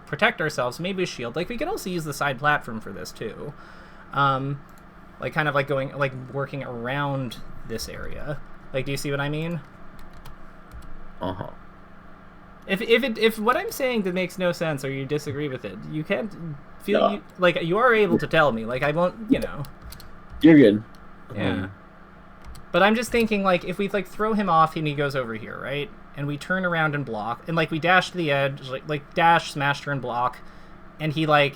Speaker 2: protect ourselves, maybe a shield. Like, we can also use the side platform for this, too. Like, kind of, like, working around this area. Like, do you see what I mean?
Speaker 1: Uh-huh.
Speaker 2: If what I'm saying that makes no sense or you disagree with it, you can't feel... No. You are able to tell me. Like, I won't,
Speaker 1: You're good.
Speaker 2: Yeah. But I'm just thinking, like, if we, like, throw him off and he goes over here, right? And we turn around and block, and, like, we dash to the edge, like dash, smash, turn, block, and he, like,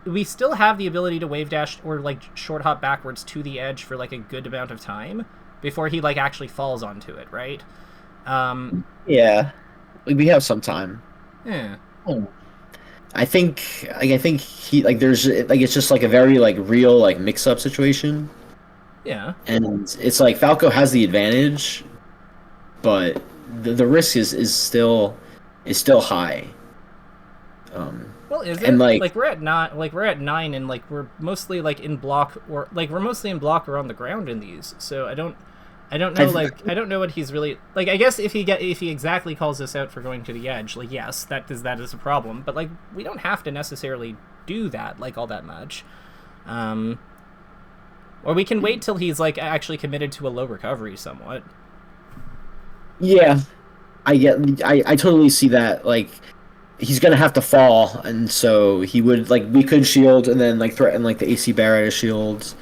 Speaker 2: we still have the ability to wave dash or, like, short hop backwards to the edge for, like, a good amount of time before he, like, actually falls onto it, right?
Speaker 1: Yeah. We have some time.
Speaker 2: Yeah.
Speaker 1: I think he, like, there's, like, it's just, like, a very, like, real, like, mix-up situation.
Speaker 2: Yeah.
Speaker 1: And it's, like, Falco has the advantage, but... The risk is still high.
Speaker 2: Well, is it?
Speaker 1: And
Speaker 2: we're at 9, and like we're mostly like in block or on the ground in these. So I don't know I don't know what he's really like. I guess if he exactly calls us out for going to the edge, like yes, that is a problem. But like we don't have to necessarily do that like all that much. Or we can wait till he's like actually committed to a low recovery somewhat.
Speaker 1: Yeah, I totally see that. Like, he's gonna have to fall, and so he would we could shield and then like threaten like the AC bear at his shields,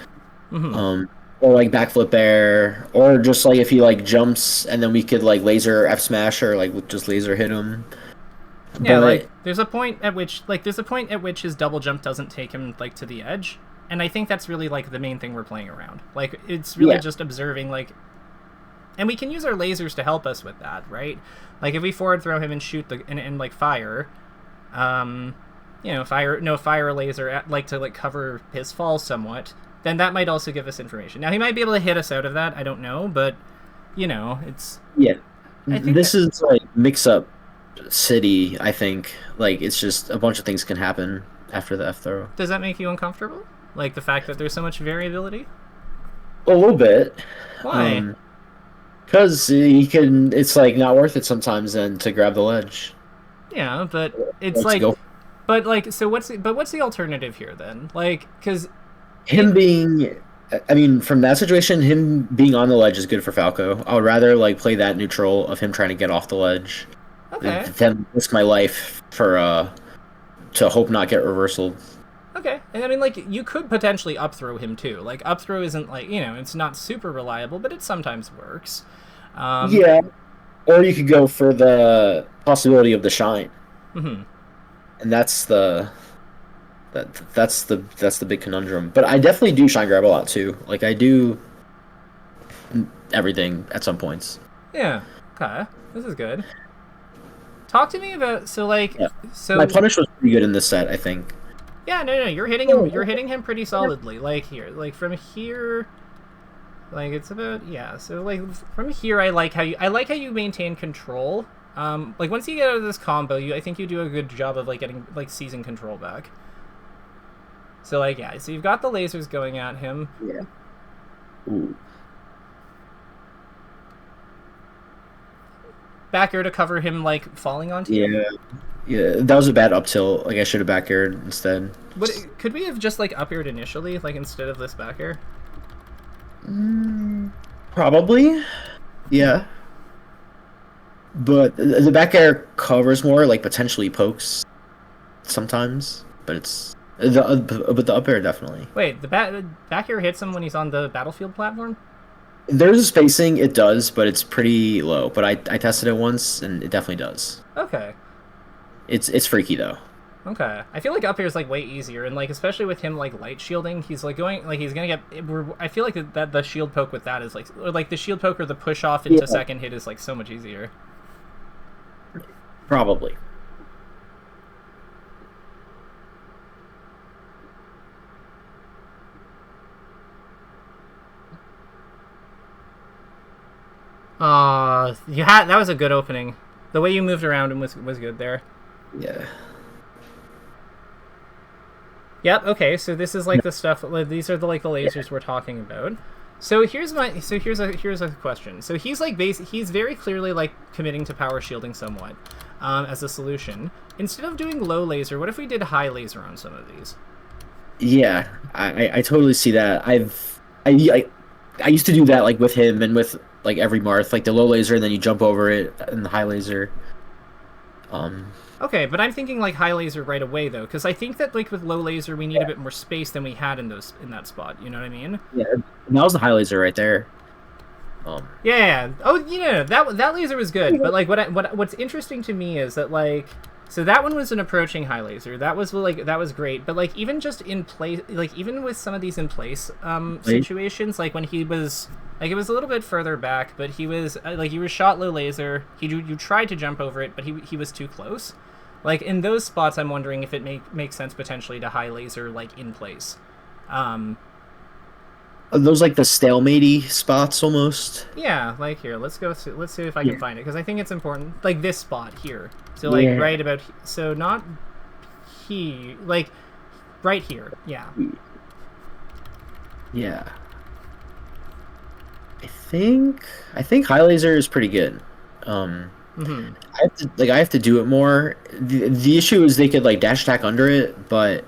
Speaker 1: or like backflip bear, or just like if he like jumps and then we could like laser F smash or like just laser hit him.
Speaker 2: Yeah, but, like there's a point at which his double jump doesn't take him like to the edge, and I think that's really like the main thing we're playing around. Like it's really just observing like. And we can use our lasers to help us with that, right? Like if we forward throw him and shoot and like fire, fire a laser at, like to like cover his fall somewhat, then that might also give us information. Now he might be able to hit us out of that, I don't know, but it's
Speaker 1: this is like mix up city, I think. Like it's just a bunch of things can happen after the F throw.
Speaker 2: Does that make you uncomfortable? Like the fact that there's so much variability?
Speaker 1: A little bit.
Speaker 2: Why?
Speaker 1: Because he can, it's like not worth it sometimes then to grab the ledge.
Speaker 2: Yeah, but it's
Speaker 1: Let's
Speaker 2: like,
Speaker 1: go.
Speaker 2: but like, so what's the alternative here then? Like, because
Speaker 1: Him being, I mean, from that situation, him being on the ledge is good for Falco. I would rather like play that neutral of him trying to get off the ledge
Speaker 2: okay,
Speaker 1: than risk my life for to hope not get reversaled.
Speaker 2: okay, and I mean, like, you could potentially up throw him too. Like, up throw isn't like, it's not super reliable, but it sometimes works.
Speaker 1: Yeah, or you could go for the possibility of the shine,
Speaker 2: Mm-hmm.
Speaker 1: and that's the big conundrum. But I definitely do shine grab a lot too. Like I do everything at some points.
Speaker 2: Yeah. Okay. This is good. Talk to me about
Speaker 1: Yeah.
Speaker 2: so
Speaker 1: My punish was pretty good in this set, I think.
Speaker 2: yeah, no, you're hitting him. You're hitting him pretty solidly. Like here, like from here, like it's about yeah. So like from here, I like how you maintain control. Like once you get out of this combo, I think you do a good job of like getting like seizing control back. So like yeah, so you've got the lasers going at him.
Speaker 1: Yeah. Ooh.
Speaker 2: Back air to cover him like falling onto
Speaker 1: Yeah.
Speaker 2: you.
Speaker 1: Yeah, that was a bad up tilt. Like I should have back aired instead.
Speaker 2: But could we have just like up aired initially, like instead of this back air?
Speaker 1: Probably. Yeah. But the back air covers more, like potentially pokes sometimes, but it's but the up air definitely.
Speaker 2: Wait, the back air hits him when he's on the battlefield platform?
Speaker 1: There's a spacing, it does, but it's pretty low. But I tested it once, and it definitely does.
Speaker 2: Okay.
Speaker 1: It's freaky though.
Speaker 2: Okay. I feel like up air is like way easier, and like especially with him like light shielding, he's like going like he's gonna get. I feel like that the shield poke with that is like or like the shield poke or the push off into second hit is like so much easier.
Speaker 1: Probably.
Speaker 2: That was a good opening. The way you moved around him was good there.
Speaker 1: Yeah.
Speaker 2: Yep. Okay. So this is like the stuff. These are the like the lasers we're talking about. So here's a question. So he's like he's very clearly like committing to power shielding somewhat as a solution. Instead of doing low laser, what if we did high laser on some of these?
Speaker 1: Yeah, I totally see that. I used to do that like with him and with like every Marth, like the low laser and then you jump over it and the high laser.
Speaker 2: Okay, but I'm thinking like high laser right away though, because I think that like with low laser we need a bit more space than we had in that spot. You know what I mean?
Speaker 1: Yeah, and that was the high laser right there.
Speaker 2: Yeah. Oh, that laser was good, but like what's interesting to me is that like so that one was an approaching high laser. That was great, but like even just in place, like even with some of these in place situations, like when he was like it was a little bit further back, but he was like you were shot low laser. You tried to jump over it, but he was too close. Like in those spots, I'm wondering if it makes sense potentially to high laser like in place.
Speaker 1: Those like the stalematey spots almost.
Speaker 2: Yeah, like here. Let's see if I can find it because I think it's important. Like this spot here. So like right about so not like right here. Yeah.
Speaker 1: Yeah. I think high laser is pretty good. I have to do it more. The issue is they could like dash attack under it, but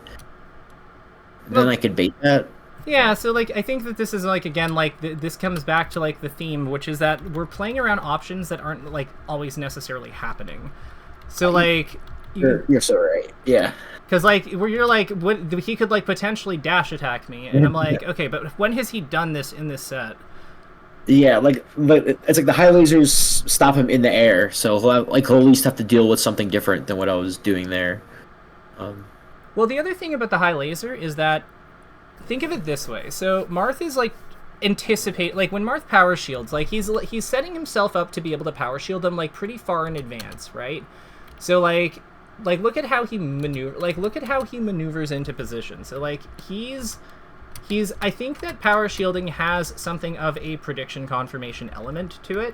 Speaker 1: then I could bait that.
Speaker 2: Yeah, so like I think that this is like again like this comes back to like the theme, which is that we're playing around options that aren't like always necessarily happening. So like
Speaker 1: you're so right. Yeah.
Speaker 2: Because like where you're like he could like potentially dash attack me, and I'm like okay, but when has he done this in this set?
Speaker 1: Yeah, but it's like the high lasers stop him in the air, so he'll at least have to deal with something different than what I was doing there.
Speaker 2: Well, the other thing about the high laser is that think of it this way. So Marth is like anticipate like when Marth power shields, like he's setting himself up to be able to power shield them like pretty far in advance, right? So like look at how he maneuvers into position. So like he's I think that power shielding has something of a prediction confirmation element to it.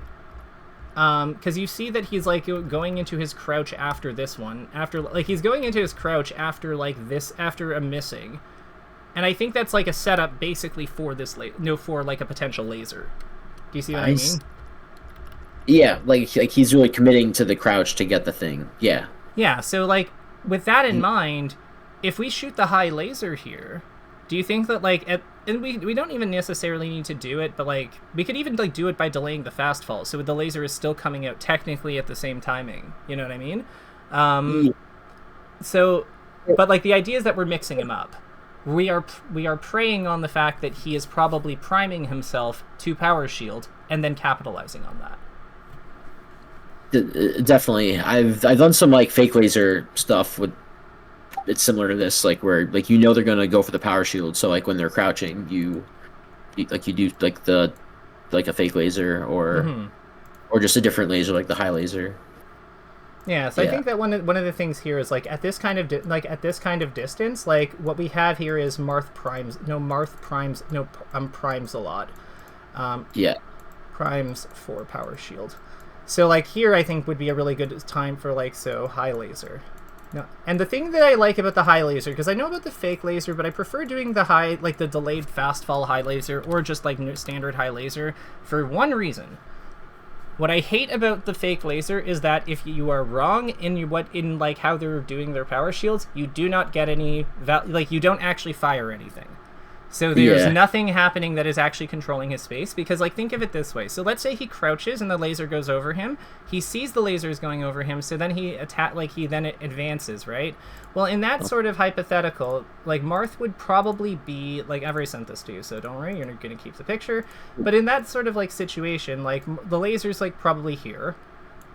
Speaker 2: Because you see that he's like going into his crouch after this one, he's going into his crouch after after a missing, and I think that's like a setup basically for this for like a potential laser. Do you see what I mean?
Speaker 1: Yeah, like he's really committing to the crouch to get the thing. Yeah.
Speaker 2: Yeah, so like with that in mind, if we shoot the high laser here, do you think that like and we don't even necessarily need to do it, but like we could even like do it by delaying the fast fall, so the laser is still coming out technically at the same timing. You know what I mean?
Speaker 1: Yeah.
Speaker 2: So, but like the idea is that we're mixing him up. We are preying on the fact that he is probably priming himself to power shield and then capitalizing on that.
Speaker 1: Definitely. I've done some like fake laser stuff with it's similar to this, like where like they're gonna go for the power shield, so like when they're crouching, you do like a fake laser or just a different laser like the high laser.
Speaker 2: Yeah, so I think that one of the things here is like at this kind of distance, like what we have here is Marth primes a lot. Primes for power shield. So like here I think would be a really good time for like high laser. No. And the thing that I like about the high laser, because I know about the fake laser, but I prefer doing the high, like the delayed fast fall high laser, or just like standard high laser, for one reason. What I hate about the fake laser is that if you are wrong in like how they're doing their power shields, you do not get any like you don't actually fire anything. So there's nothing happening that is actually controlling his space, because like think of it this way. So let's say he crouches and the laser goes over him. He sees the lasers going over him, so then he then advances, right? Well, in that sort of hypothetical, like Marth would probably be like, I've already sent this to you, so don't worry, you're going to keep the picture. But in that sort of like situation, like the laser's like probably here.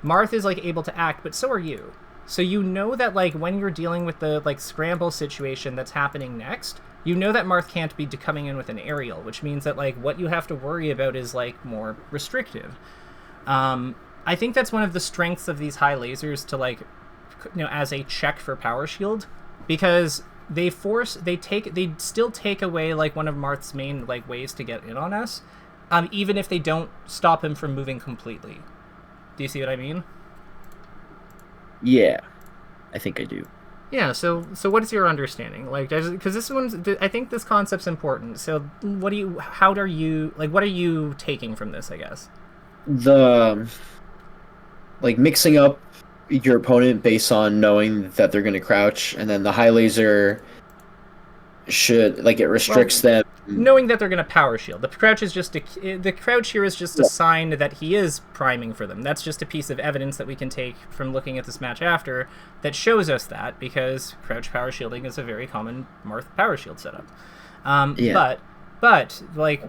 Speaker 2: Marth is like able to act, but so are you. So you know that like when you're dealing with the like scramble situation that's happening next, you know that Marth can't be coming in with an aerial, which means that like what you have to worry about is like more restrictive. I think that's one of the strengths of these high lasers to like, as a check for power shield, because they still take away like one of Marth's main like ways to get in on us, even if they don't stop him from moving completely. Do you see what I mean?
Speaker 1: Yeah, I think I do.
Speaker 2: Yeah, so what is your understanding? Like, because this one's, I think this concept's important. So what are you taking from this, I guess?
Speaker 1: Like mixing up your opponent based on knowing that they're going to crouch, and then the high laser should, like, it restricts them.
Speaker 2: Knowing that they're going to power shield. The crouch here is just a sign that he is priming for them. That's just a piece of evidence that we can take from looking at this match after that shows us that, because crouch power shielding is a very common Marth power shield setup. But like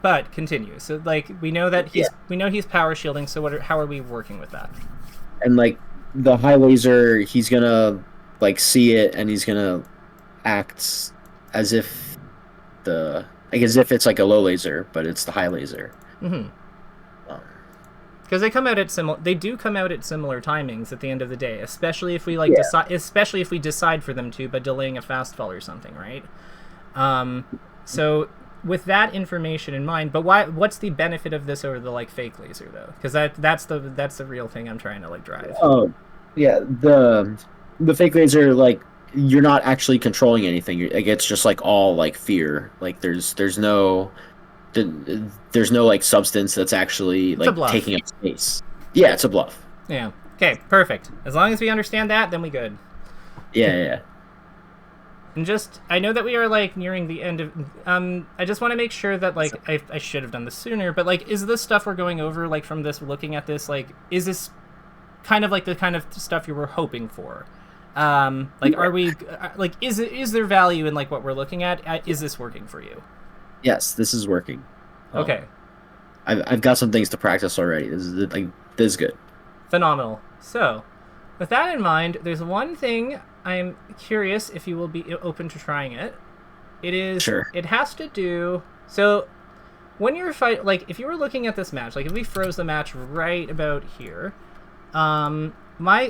Speaker 2: but continue. So like we know that he's power shielding. So how are we working with that?
Speaker 1: And like the high laser, he's gonna like see it, and he's gonna act as if it's like a low laser, but it's the high laser.
Speaker 2: Because they come out at they do come out at similar timings at the end of the day, especially if we especially if we decide for them to by delaying a fast fall or something, right? So with that information in mind, but what's the benefit of this over the like fake laser though? Because that's the real thing I'm trying to like drive.
Speaker 1: Oh, yeah, the fake laser, like, you're not actually controlling anything. Like, it's just like all like fear. Like there's no like substance that's actually like taking up space. Yeah, it's a bluff.
Speaker 2: Yeah. Okay, perfect. As long as we understand that, then we good.
Speaker 1: Yeah.
Speaker 2: And just, I know that we are like nearing the end of. I just want to make sure that like I should have done this sooner, but like, is this stuff we're going over like from this looking at this, like, is this kind of like the kind of stuff you were hoping for? Like, are we like, is there value in like what we're looking at? Is this working for you?
Speaker 1: Yes, this is working.
Speaker 2: Okay.
Speaker 1: I've got some things to practice already. This is good.
Speaker 2: Phenomenal. So, with that in mind, there's one thing I'm curious if you will be open to trying it. It is.
Speaker 1: Sure.
Speaker 2: It has to do. So, when you're like, if you were looking at this match, like if we froze the match right about here, I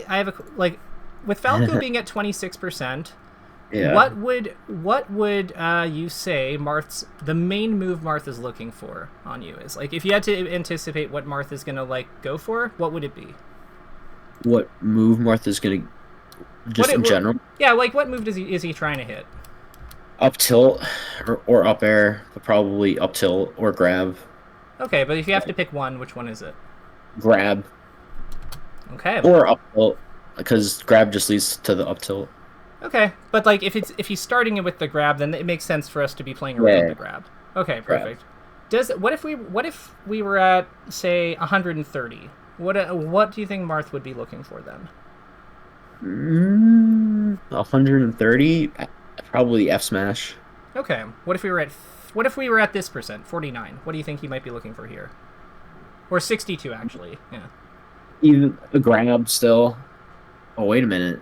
Speaker 2: have a like. With Falco being at 26%, what would you say the main move Marth is looking for on you is? Like, if you had to anticipate what Marth is gonna like go for, what would it be?
Speaker 1: What move Marth is gonna in general?
Speaker 2: Yeah, like what move is he trying to hit?
Speaker 1: Up tilt or up air, but probably up tilt or grab.
Speaker 2: Okay, but if you have to pick one, which one is it?
Speaker 1: Grab.
Speaker 2: Okay.
Speaker 1: Or up tilt, because grab just leads to the up tilt.
Speaker 2: Okay, but like if he's starting it with the grab, then it makes sense for us to be playing around the grab. Okay, perfect. What if we were at, say, 130? What do you think Marth would be looking for then?
Speaker 1: 130, probably F smash.
Speaker 2: Okay. What if we were at this percent, 49? What do you think he might be looking for here? Or 62 actually. Yeah.
Speaker 1: Even a grab still. Oh, wait a minute.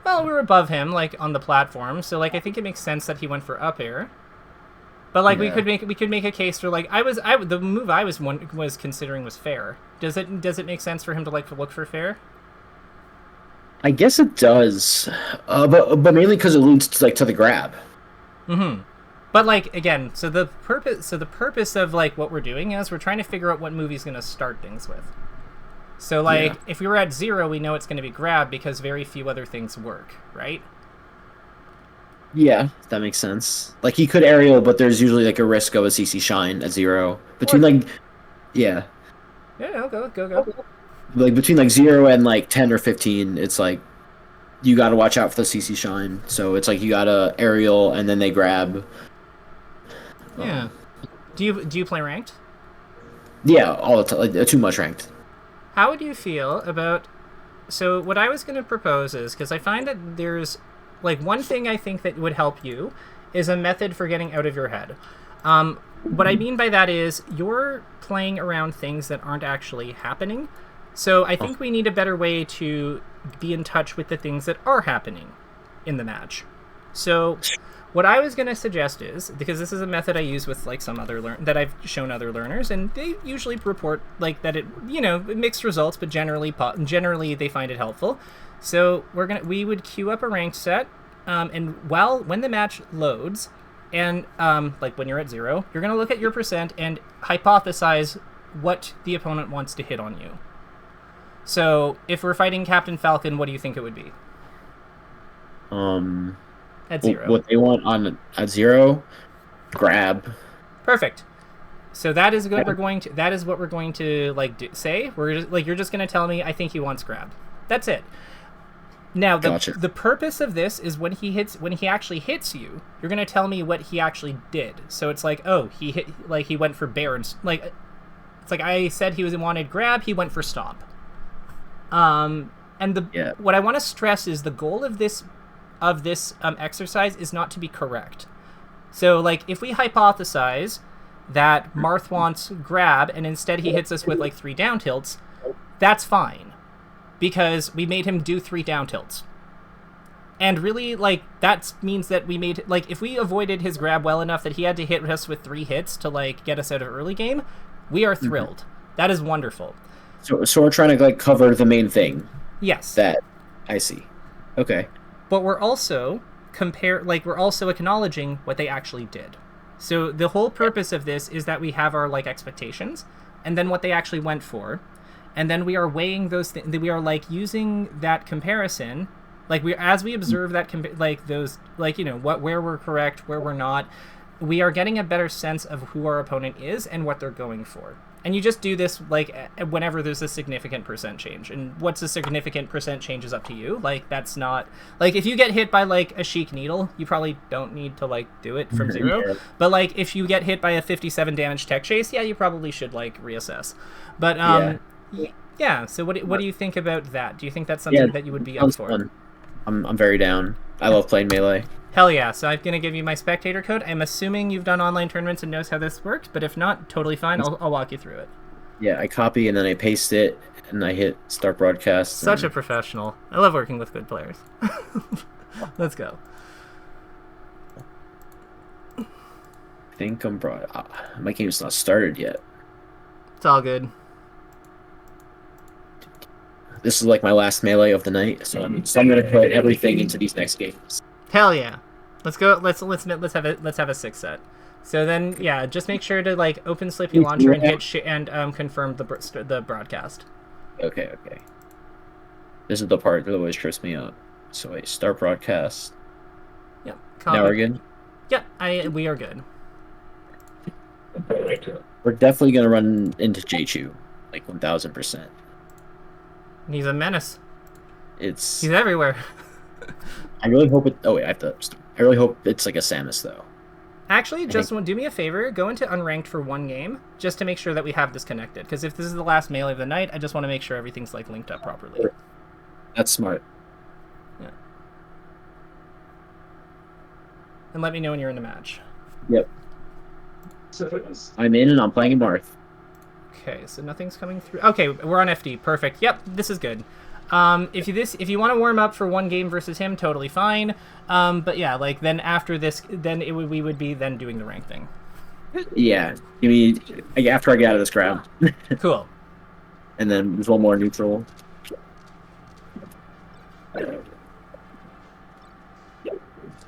Speaker 2: Well, we're above him, like on the platform, so like I think it makes sense that he went for up air. But like we could make a case for like the move I was considering was fair. Does it make sense for him to like look for fair?
Speaker 1: I guess it does, but mainly because it leads to the grab.
Speaker 2: Mm-hmm. But like again, so the purpose of like what we're doing is we're trying to figure out what move he's gonna start things with. So like if we were at 0, we know it's gonna be grab because very few other things work, right?
Speaker 1: Yeah, that makes sense. Like he could aerial, but there's usually like a risk of a CC shine at 0 between Yeah,
Speaker 2: no, go.
Speaker 1: like between like 0 and like 10 or 15, it's like you got to watch out for the CC shine. So it's like you got to aerial and then they grab.
Speaker 2: Yeah. Do you play ranked?
Speaker 1: Yeah, all the time. Like, too much ranked.
Speaker 2: How would you feel about... So what I was going to propose is, because I find that there's... Like, one thing I think that would help you is a method for getting out of your head. What I mean by that is you're playing around things that aren't actually happening. So I think we need a better way to be in touch with the things that are happening in the match. So what I was going to suggest is, because this is a method I use with like some other that I've shown other learners, and they usually report like that it, mixed results, but generally they find it helpful. So we would queue up a ranked set, and when the match loads, and like when you're at 0, you're gonna look at your percent and hypothesize what the opponent wants to hit on you. So if we're fighting Captain Falcon, what do you think it would be? At 0.
Speaker 1: What they want at 0, grab.
Speaker 2: Perfect. So that is what we're going to. That is what we're going to like say. We're just, like, you're just going to tell me I think he wants grab. That's it. Now the purpose of this is when he actually hits you, you're going to tell me what he actually did. So it's like, oh, he went for bear, and like it's like I said he wanted grab, he went for stomp. What I want to stress is the goal of this exercise is not to be correct. So like if we hypothesize that Marth wants grab and instead he hits us with like 3 down tilts, that's fine, because we made him do 3 down tilts. And really, like, that means that we made, like, if we avoided his grab well enough that he had to hit us with 3 hits to like get us out of early game, we are thrilled. Mm-hmm. That is wonderful.
Speaker 1: So we're trying to like cover the main thing.
Speaker 2: Yes.
Speaker 1: That I see. Okay.
Speaker 2: But we're also we're also acknowledging what they actually did. So the whole purpose of this is that we have our like expectations, and then what they actually went for, and then we are weighing those things. We are like using that comparison, like as we observe that where we're correct, where we're not. We are getting a better sense of who our opponent is and what they're going for. And you just do this like whenever there's a significant percent change. And what's a significant percent change is up to you. Like that's not like if you get hit by like a chic needle, you probably don't need to like do it from 0. Yeah. But like if you get hit by a 57 damage tech chase, yeah, you probably should like reassess. But yeah. So what do you think about that? Do you think that's something that you would be up for?
Speaker 1: Fun. I'm very down. I love playing Melee.
Speaker 2: Hell yeah. So I'm going to give you my spectator code. I'm assuming you've done online tournaments and knows how this works, but if not, totally fine. I'll walk you through it.
Speaker 1: Yeah, I copy and then I paste it and I hit start broadcast.
Speaker 2: Such a professional. I love working with good players. Let's go.
Speaker 1: I think I'm my game's not started yet.
Speaker 2: It's all good.
Speaker 1: This is like my last Melee of the night, so I'm going to put everything into these next games.
Speaker 2: Hell yeah. Let's go. Let's have a 6 set. So then, yeah, just make sure to like open Slippy Launcher and hit confirm the broadcast.
Speaker 1: Okay. This is the part that always trips me up. So wait, start broadcast.
Speaker 2: Yep.
Speaker 1: Now we're good.
Speaker 2: Yep. We are good.
Speaker 1: We're definitely gonna run into J-Chew, like 1000%.
Speaker 2: He's a menace.
Speaker 1: It's.
Speaker 2: He's everywhere.
Speaker 1: I really hope it. Oh wait, I have to. I really hope it's like a Samus though.
Speaker 2: Actually, just do me a favor. Go into unranked for one game, just to make sure that we have this connected. Because if this is the last melee of the night, I just want to make sure everything's like linked up properly.
Speaker 1: That's smart.
Speaker 2: Yeah. And let me know when you're in the match.
Speaker 1: Yep. I'm in and I'm playing in Marth.
Speaker 2: Okay, so nothing's coming through. Okay, we're on FD. Perfect. Yep, this is good. If you want to warm up for one game versus him, totally fine. But yeah, like then after this, then we would be then doing the rank thing.
Speaker 1: Yeah, give me after I get out of this crowd.
Speaker 2: Cool.
Speaker 1: And then there's one more neutral.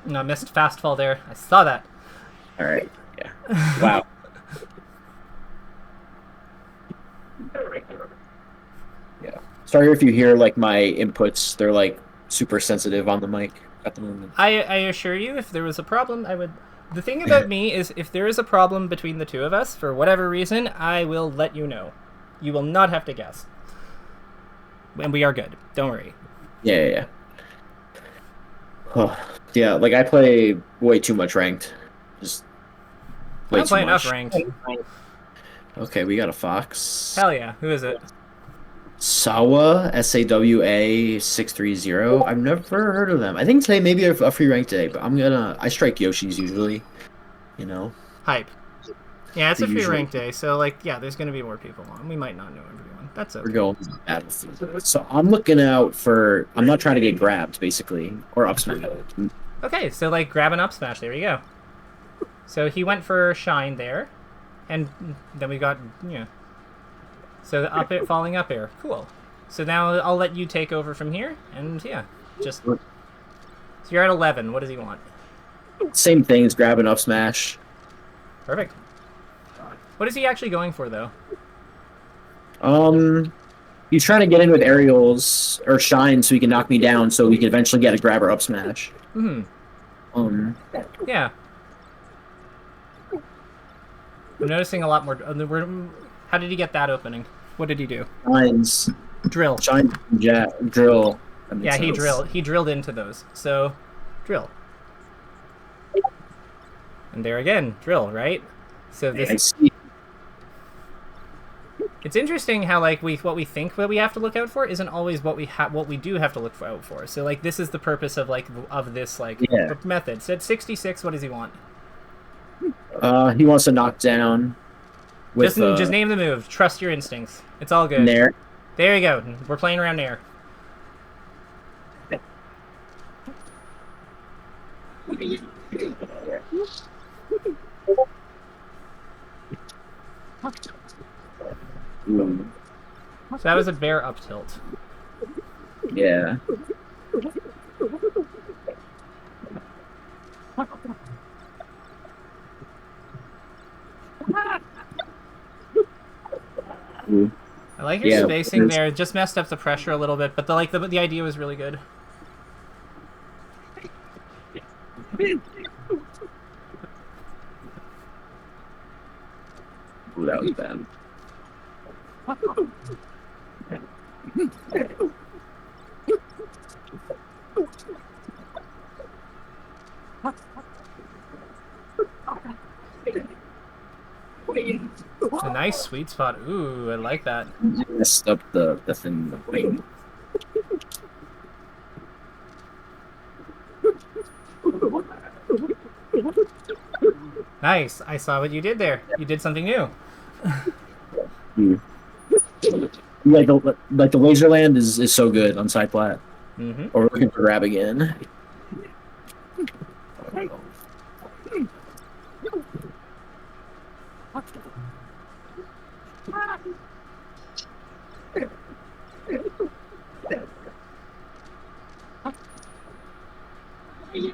Speaker 2: No, I missed fast fall there. I saw that.
Speaker 1: All right. Yeah. Wow. Yeah. Sorry if you hear like my inputs. They're like super sensitive on the mic at the moment.
Speaker 2: I assure you, if there was a problem, I would. The thing about me is, if there is a problem between the two of us for whatever reason, I will let you know. You will not have to guess. And we are good. Don't worry.
Speaker 1: Yeah. Oh, yeah. Like I play way too much ranked. Just
Speaker 2: I don't play enough ranked.
Speaker 1: Okay, we got a fox.
Speaker 2: Hell yeah. Who is it?
Speaker 1: Sawa, SAWA 630. I've never heard of them. I think today maybe a free rank day, but I strike Yoshi's usually, you know.
Speaker 2: Hype. Yeah, it's
Speaker 1: The
Speaker 2: a free
Speaker 1: usual.
Speaker 2: rank day, so like yeah, there's gonna be more people on. We might not know everyone. That's okay.
Speaker 1: We're going Battlefield. So I'm looking out for. I'm not trying to get grabbed, basically, or up smash.
Speaker 2: Okay, so like grab an up smash. There you go. So he went for shine there, and then we got So the up air, falling up air, cool. So now I'll let you take over from here, and yeah, just. So you're at 11. What does he want?
Speaker 1: Same things. Grab an up smash.
Speaker 2: Perfect. What is he actually going for though?
Speaker 1: He's trying to get in with aerials or shine so he can knock me down, so we can eventually get a grabber up smash.
Speaker 2: Yeah. I'm noticing a lot more. How did he get that opening? What did he do?
Speaker 1: Shines.
Speaker 2: Drill.
Speaker 1: Shine. Drill.
Speaker 2: Yeah, he drilled. He drilled into those. So, drill. And there again, drill. Right. So this.
Speaker 1: I see.
Speaker 2: It's interesting how like what we think that we have to look out for isn't always what we do have to look out for. So like this is the purpose of like of this like method. So at 66, what does he want?
Speaker 1: He wants to knock down. With,
Speaker 2: just name the move. Trust your instincts. It's all good.
Speaker 1: Nair.
Speaker 2: There you go. We're playing around Nair. So that was a bear up tilt.
Speaker 1: Yeah.
Speaker 2: I like your spacing there. Just messed up the pressure a little bit, but the idea was really good.
Speaker 1: Ooh, that was bad.
Speaker 2: A nice sweet spot. Ooh, I like that.
Speaker 1: Messed up the thing. The wing.
Speaker 2: Nice. I saw what you did there. You did something new.
Speaker 1: Like the laser land is so good on side plat.
Speaker 2: Mm-hmm.
Speaker 1: Or we're looking for grab again.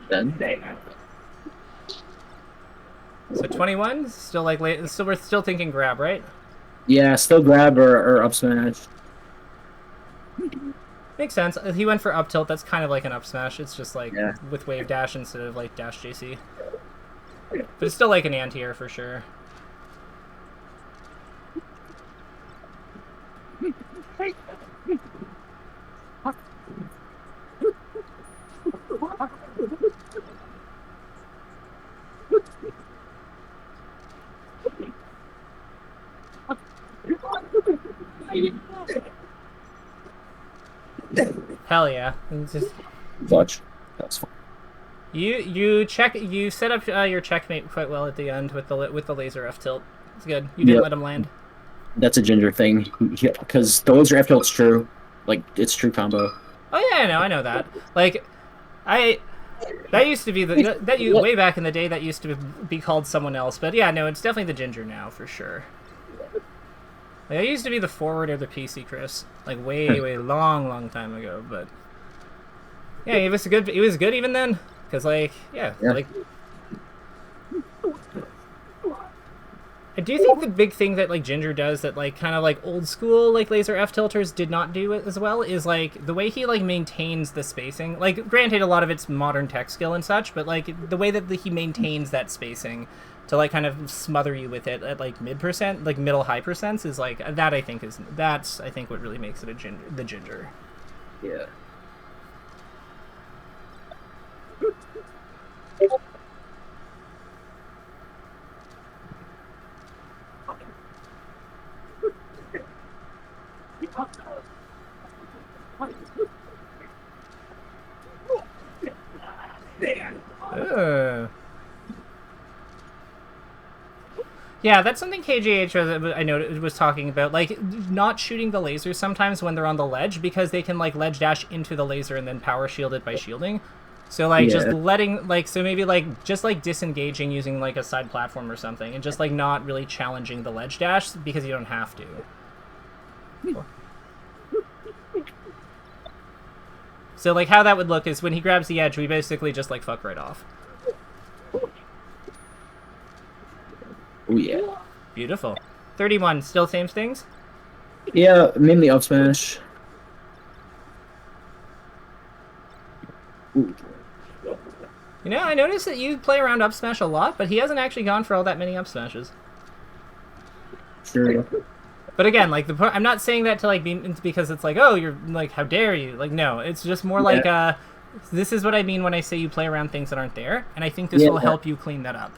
Speaker 1: Then.
Speaker 2: So 21, still like late. Still we're still thinking grab, right?
Speaker 1: Yeah, still grab or up smash.
Speaker 2: Makes sense. He went for up tilt. That's kind of like an up smash. It's just like with wave dash instead of like dash JC. But it's still like an anti-air for sure. Hell yeah. It's just...
Speaker 1: Watch. That's fine.
Speaker 2: You set up your checkmate quite well at the end with the laser F tilt. It's good. You didn't let him land.
Speaker 1: That's a Ginger thing, because the laser F tilt's true. Like, it's true combo.
Speaker 2: Oh yeah, I know that. Like, that used to be way back in the day. That used to be called someone else. But yeah, no, it's definitely the Ginger now for sure. Like, I used to be the forward or the PC Chris, like way long time ago. But yeah, it was good even then. Because, like, yeah, like... I do think the big thing that, like, Ginger does that, like, kind of, like, old-school, like, laser F-tilters did not do it as well is, like, the way he, like, maintains the spacing. Like, granted, a lot of it's modern tech skill and such, but, like, the way that he maintains that spacing to, like, kind of smother you with it at, like, mid-percent, like, middle-high percents is, like, that's, I think, what really makes it the Ginger.
Speaker 1: Yeah.
Speaker 2: Yeah, that's something KGH I know was talking about, like, not shooting the lasers sometimes when they're on the ledge, because they can, like, ledge dash into the laser and then power shield it by shielding. So, like, just letting, like, so maybe, like, just, like, disengaging using, like, a side platform or something, and just, like, not really challenging the ledge dash, because you don't have to. Cool. So, like, how that would look is when he grabs the edge, we basically just, like, fuck right off.
Speaker 1: Oh, yeah.
Speaker 2: Beautiful. 31, still same things?
Speaker 1: Yeah, mainly up smash. Ooh.
Speaker 2: You know, I noticed that you play around up smash a lot, but he hasn't actually gone for all that many up smashes.
Speaker 1: Sure.
Speaker 2: But again, like, I'm not saying that to, like, be because it's like, oh, you're, like, how dare you? Like, no, it's just more like, this is what I mean when I say you play around things that aren't there, and I think this will help you clean that up.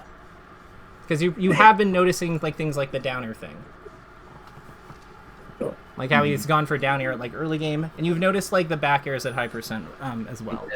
Speaker 2: Because you have been noticing, like, things like the downer thing. Like how he's gone for down air at, like, early game, and you've noticed, like, the back airs at high percent as well.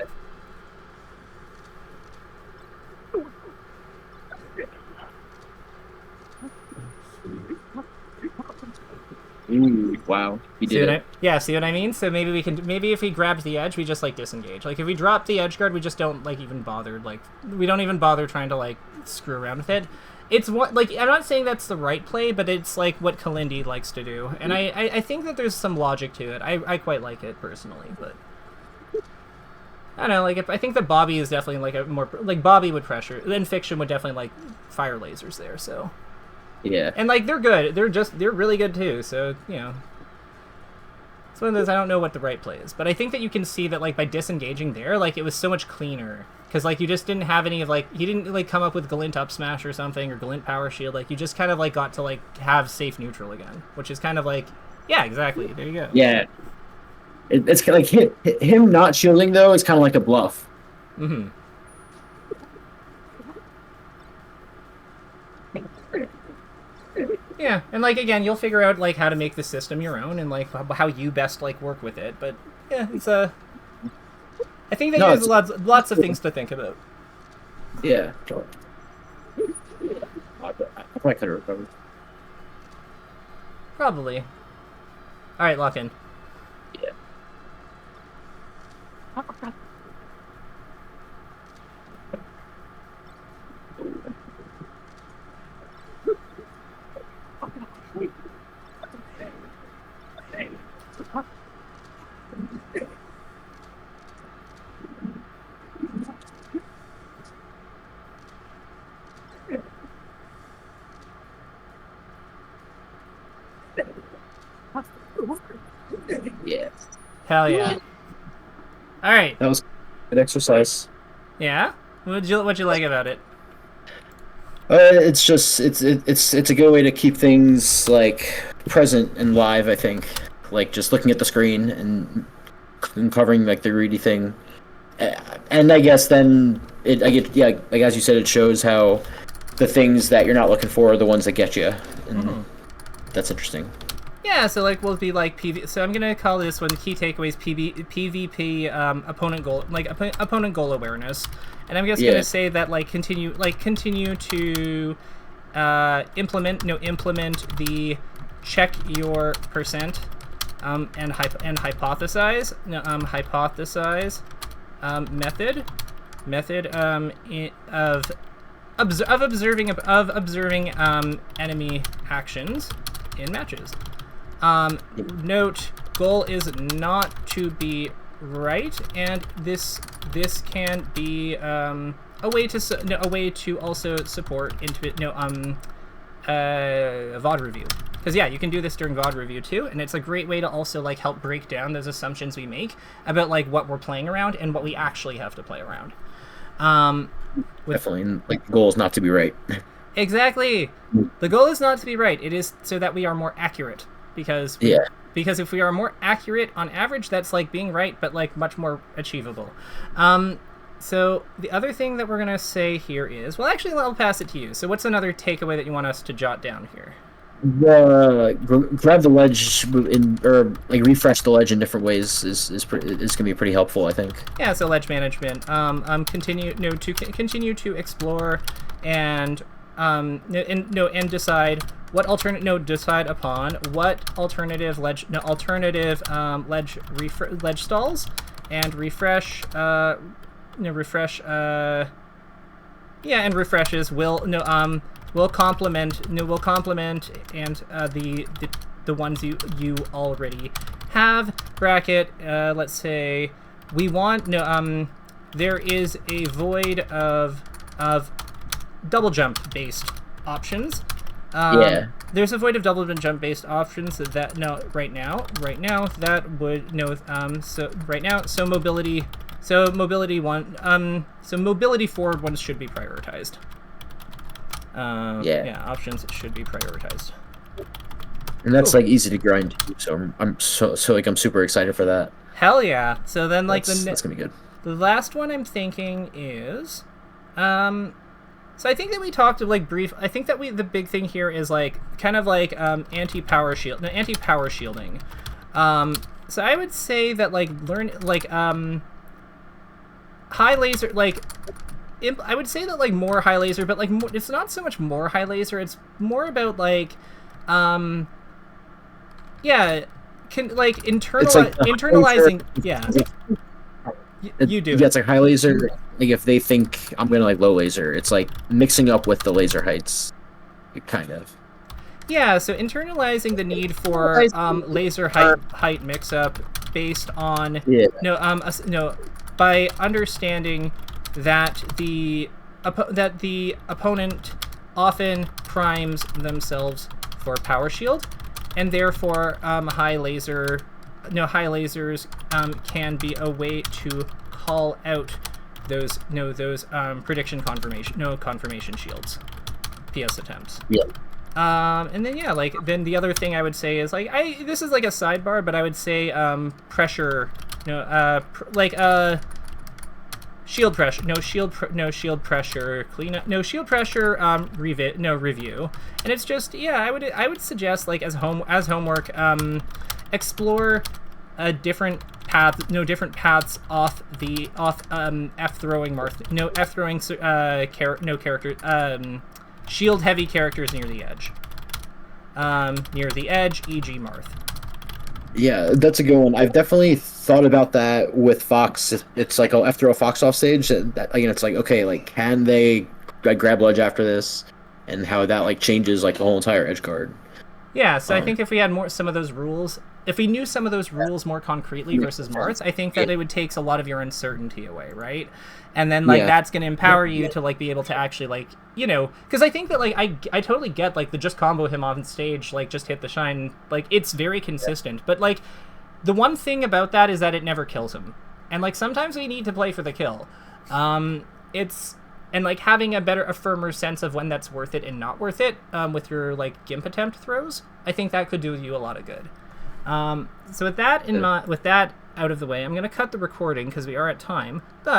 Speaker 1: Ooh, wow. He did it.
Speaker 2: See what I mean? So maybe if he grabs the edge, we just, like, disengage. Like, if we drop the edge guard, we just don't, like, even bother. Like, we don't even bother trying to, like, screw around with it. It's what, like, I'm not saying that's the right play, but it's, like, what Kalindi likes to do. And I think that there's some logic to it. I quite like it, personally, but... I don't know, like, I think that Bobby is definitely, like, a more... Like, Bobby would pressure. Then Fiction would definitely, like, fire lasers there, so...
Speaker 1: Yeah.
Speaker 2: And, like, they're good. They're really good, too, so, you know... It's one of those, I don't know what the right play is. But I think that you can see that, like, by disengaging there, like, it was so much cleaner. Because, like, you just didn't have any of, like... He didn't, like, come up with Galint up smash or something, or Galint power shield. Like, you just kind of, like, got to, like, have safe neutral again. Which is kind of, like... Yeah, exactly. There you go.
Speaker 1: Yeah. It's kind of like... Him not shielding, though, is kind of like a bluff.
Speaker 2: Mm-hmm. Yeah, and, like, again, you'll figure out, like, how to make the system your own and, like, how you best, like, work with it. But, yeah, it's a... I think that there's lots of things to think about.
Speaker 1: Yeah. I probably could have recovered.
Speaker 2: Probably. Alright, lock in.
Speaker 1: Yeah. Yeah.
Speaker 2: Hell yeah. Alright.
Speaker 1: That was good exercise.
Speaker 2: Yeah? What'd you like about it?
Speaker 1: It's just it's a good way to keep things like present and live, I think. like just looking at the screen and covering like the greedy thing. And I guess then like as you said, it shows how the things that you're not looking for are the ones that get you, and that's interesting.
Speaker 2: Yeah, so like we'll be like So I'm gonna call this one key takeaways PvP opponent goal awareness, and I'm just gonna say that continue to implement the check your percent and hypothesize method of observing enemy actions in matches. Note, goal is not to be right, and this can be a way to also support VOD review. Because you can do this during VOD review too, and it's a great way to also help break down those assumptions we make about what we're playing around and what we actually have to play around.
Speaker 1: Definitely, the goal is not to be right.
Speaker 2: Exactly, the goal is not to be right. It is so that we are more accurate. Because if we are more accurate on average, that's being right, but much more achievable. So the other thing that we're gonna say here is, well, actually, I'll pass it to you. So what's another takeaway that you want us to jot down here?
Speaker 1: Grab the ledge or refresh the ledge in different ways is gonna be pretty helpful, I think.
Speaker 2: Yeah. So ledge management. Continue to explore and decide what decide upon what alternative ledge stalls, and refresh and refreshes will complement and the ones you already have. Bracket, let's say we want there is a void of double jump based options. There's a void of double jump based options right now that would mobility forward ones should be prioritized. Options should be prioritized.
Speaker 1: And that's easy to grind too, so I'm super excited for that.
Speaker 2: Hell yeah. So then
Speaker 1: that's gonna be good.
Speaker 2: The last one I'm thinking is so I think that we talked brief. I think that the big thing here is anti-power shielding. So I would say that high laser I would say that more high laser, but it's not so much more high laser. It's more about internalizing. You do.
Speaker 1: Yeah, it's high laser. If they think I'm gonna low laser, it's mixing up with the laser heights, kind of.
Speaker 2: Yeah, so internalizing the need for laser height mix up based on by understanding that the opponent often primes themselves for power shield, and therefore high lasers can be a way to call out those prediction confirmation shields, PS attempts.
Speaker 1: Yeah.
Speaker 2: And then then the other thing I would say is this is a sidebar, but I would say pressure, shield pressure, shield pressure cleanup, shield pressure review, and it's just I would suggest as homework, explore a different paths off F throwing shield heavy characters near the edge, e.g. Marth.
Speaker 1: Yeah, that's a good one. I've definitely thought about that with Fox. It's I'll F throw a Fox off stage. Again, it's okay, can they grab ledge after this, and how that changes the whole entire edge guard.
Speaker 2: Yeah, so I think if we had some of those rules, if we knew some of those rules more concretely versus Marths, I think that it would take a lot of your uncertainty away, right? And then that's going to empower you to be able to actually because I think that I totally get the just combo him on stage, just hit the shine, it's very consistent, but the one thing about that is that it never kills him, and sometimes we need to play for the kill. And having a firmer sense of when that's worth it and not worth it with your gimp attempt throws, I think that could do you a lot of good. So with that in mind, with that out of the way, I'm going to cut the recording because we are at time. But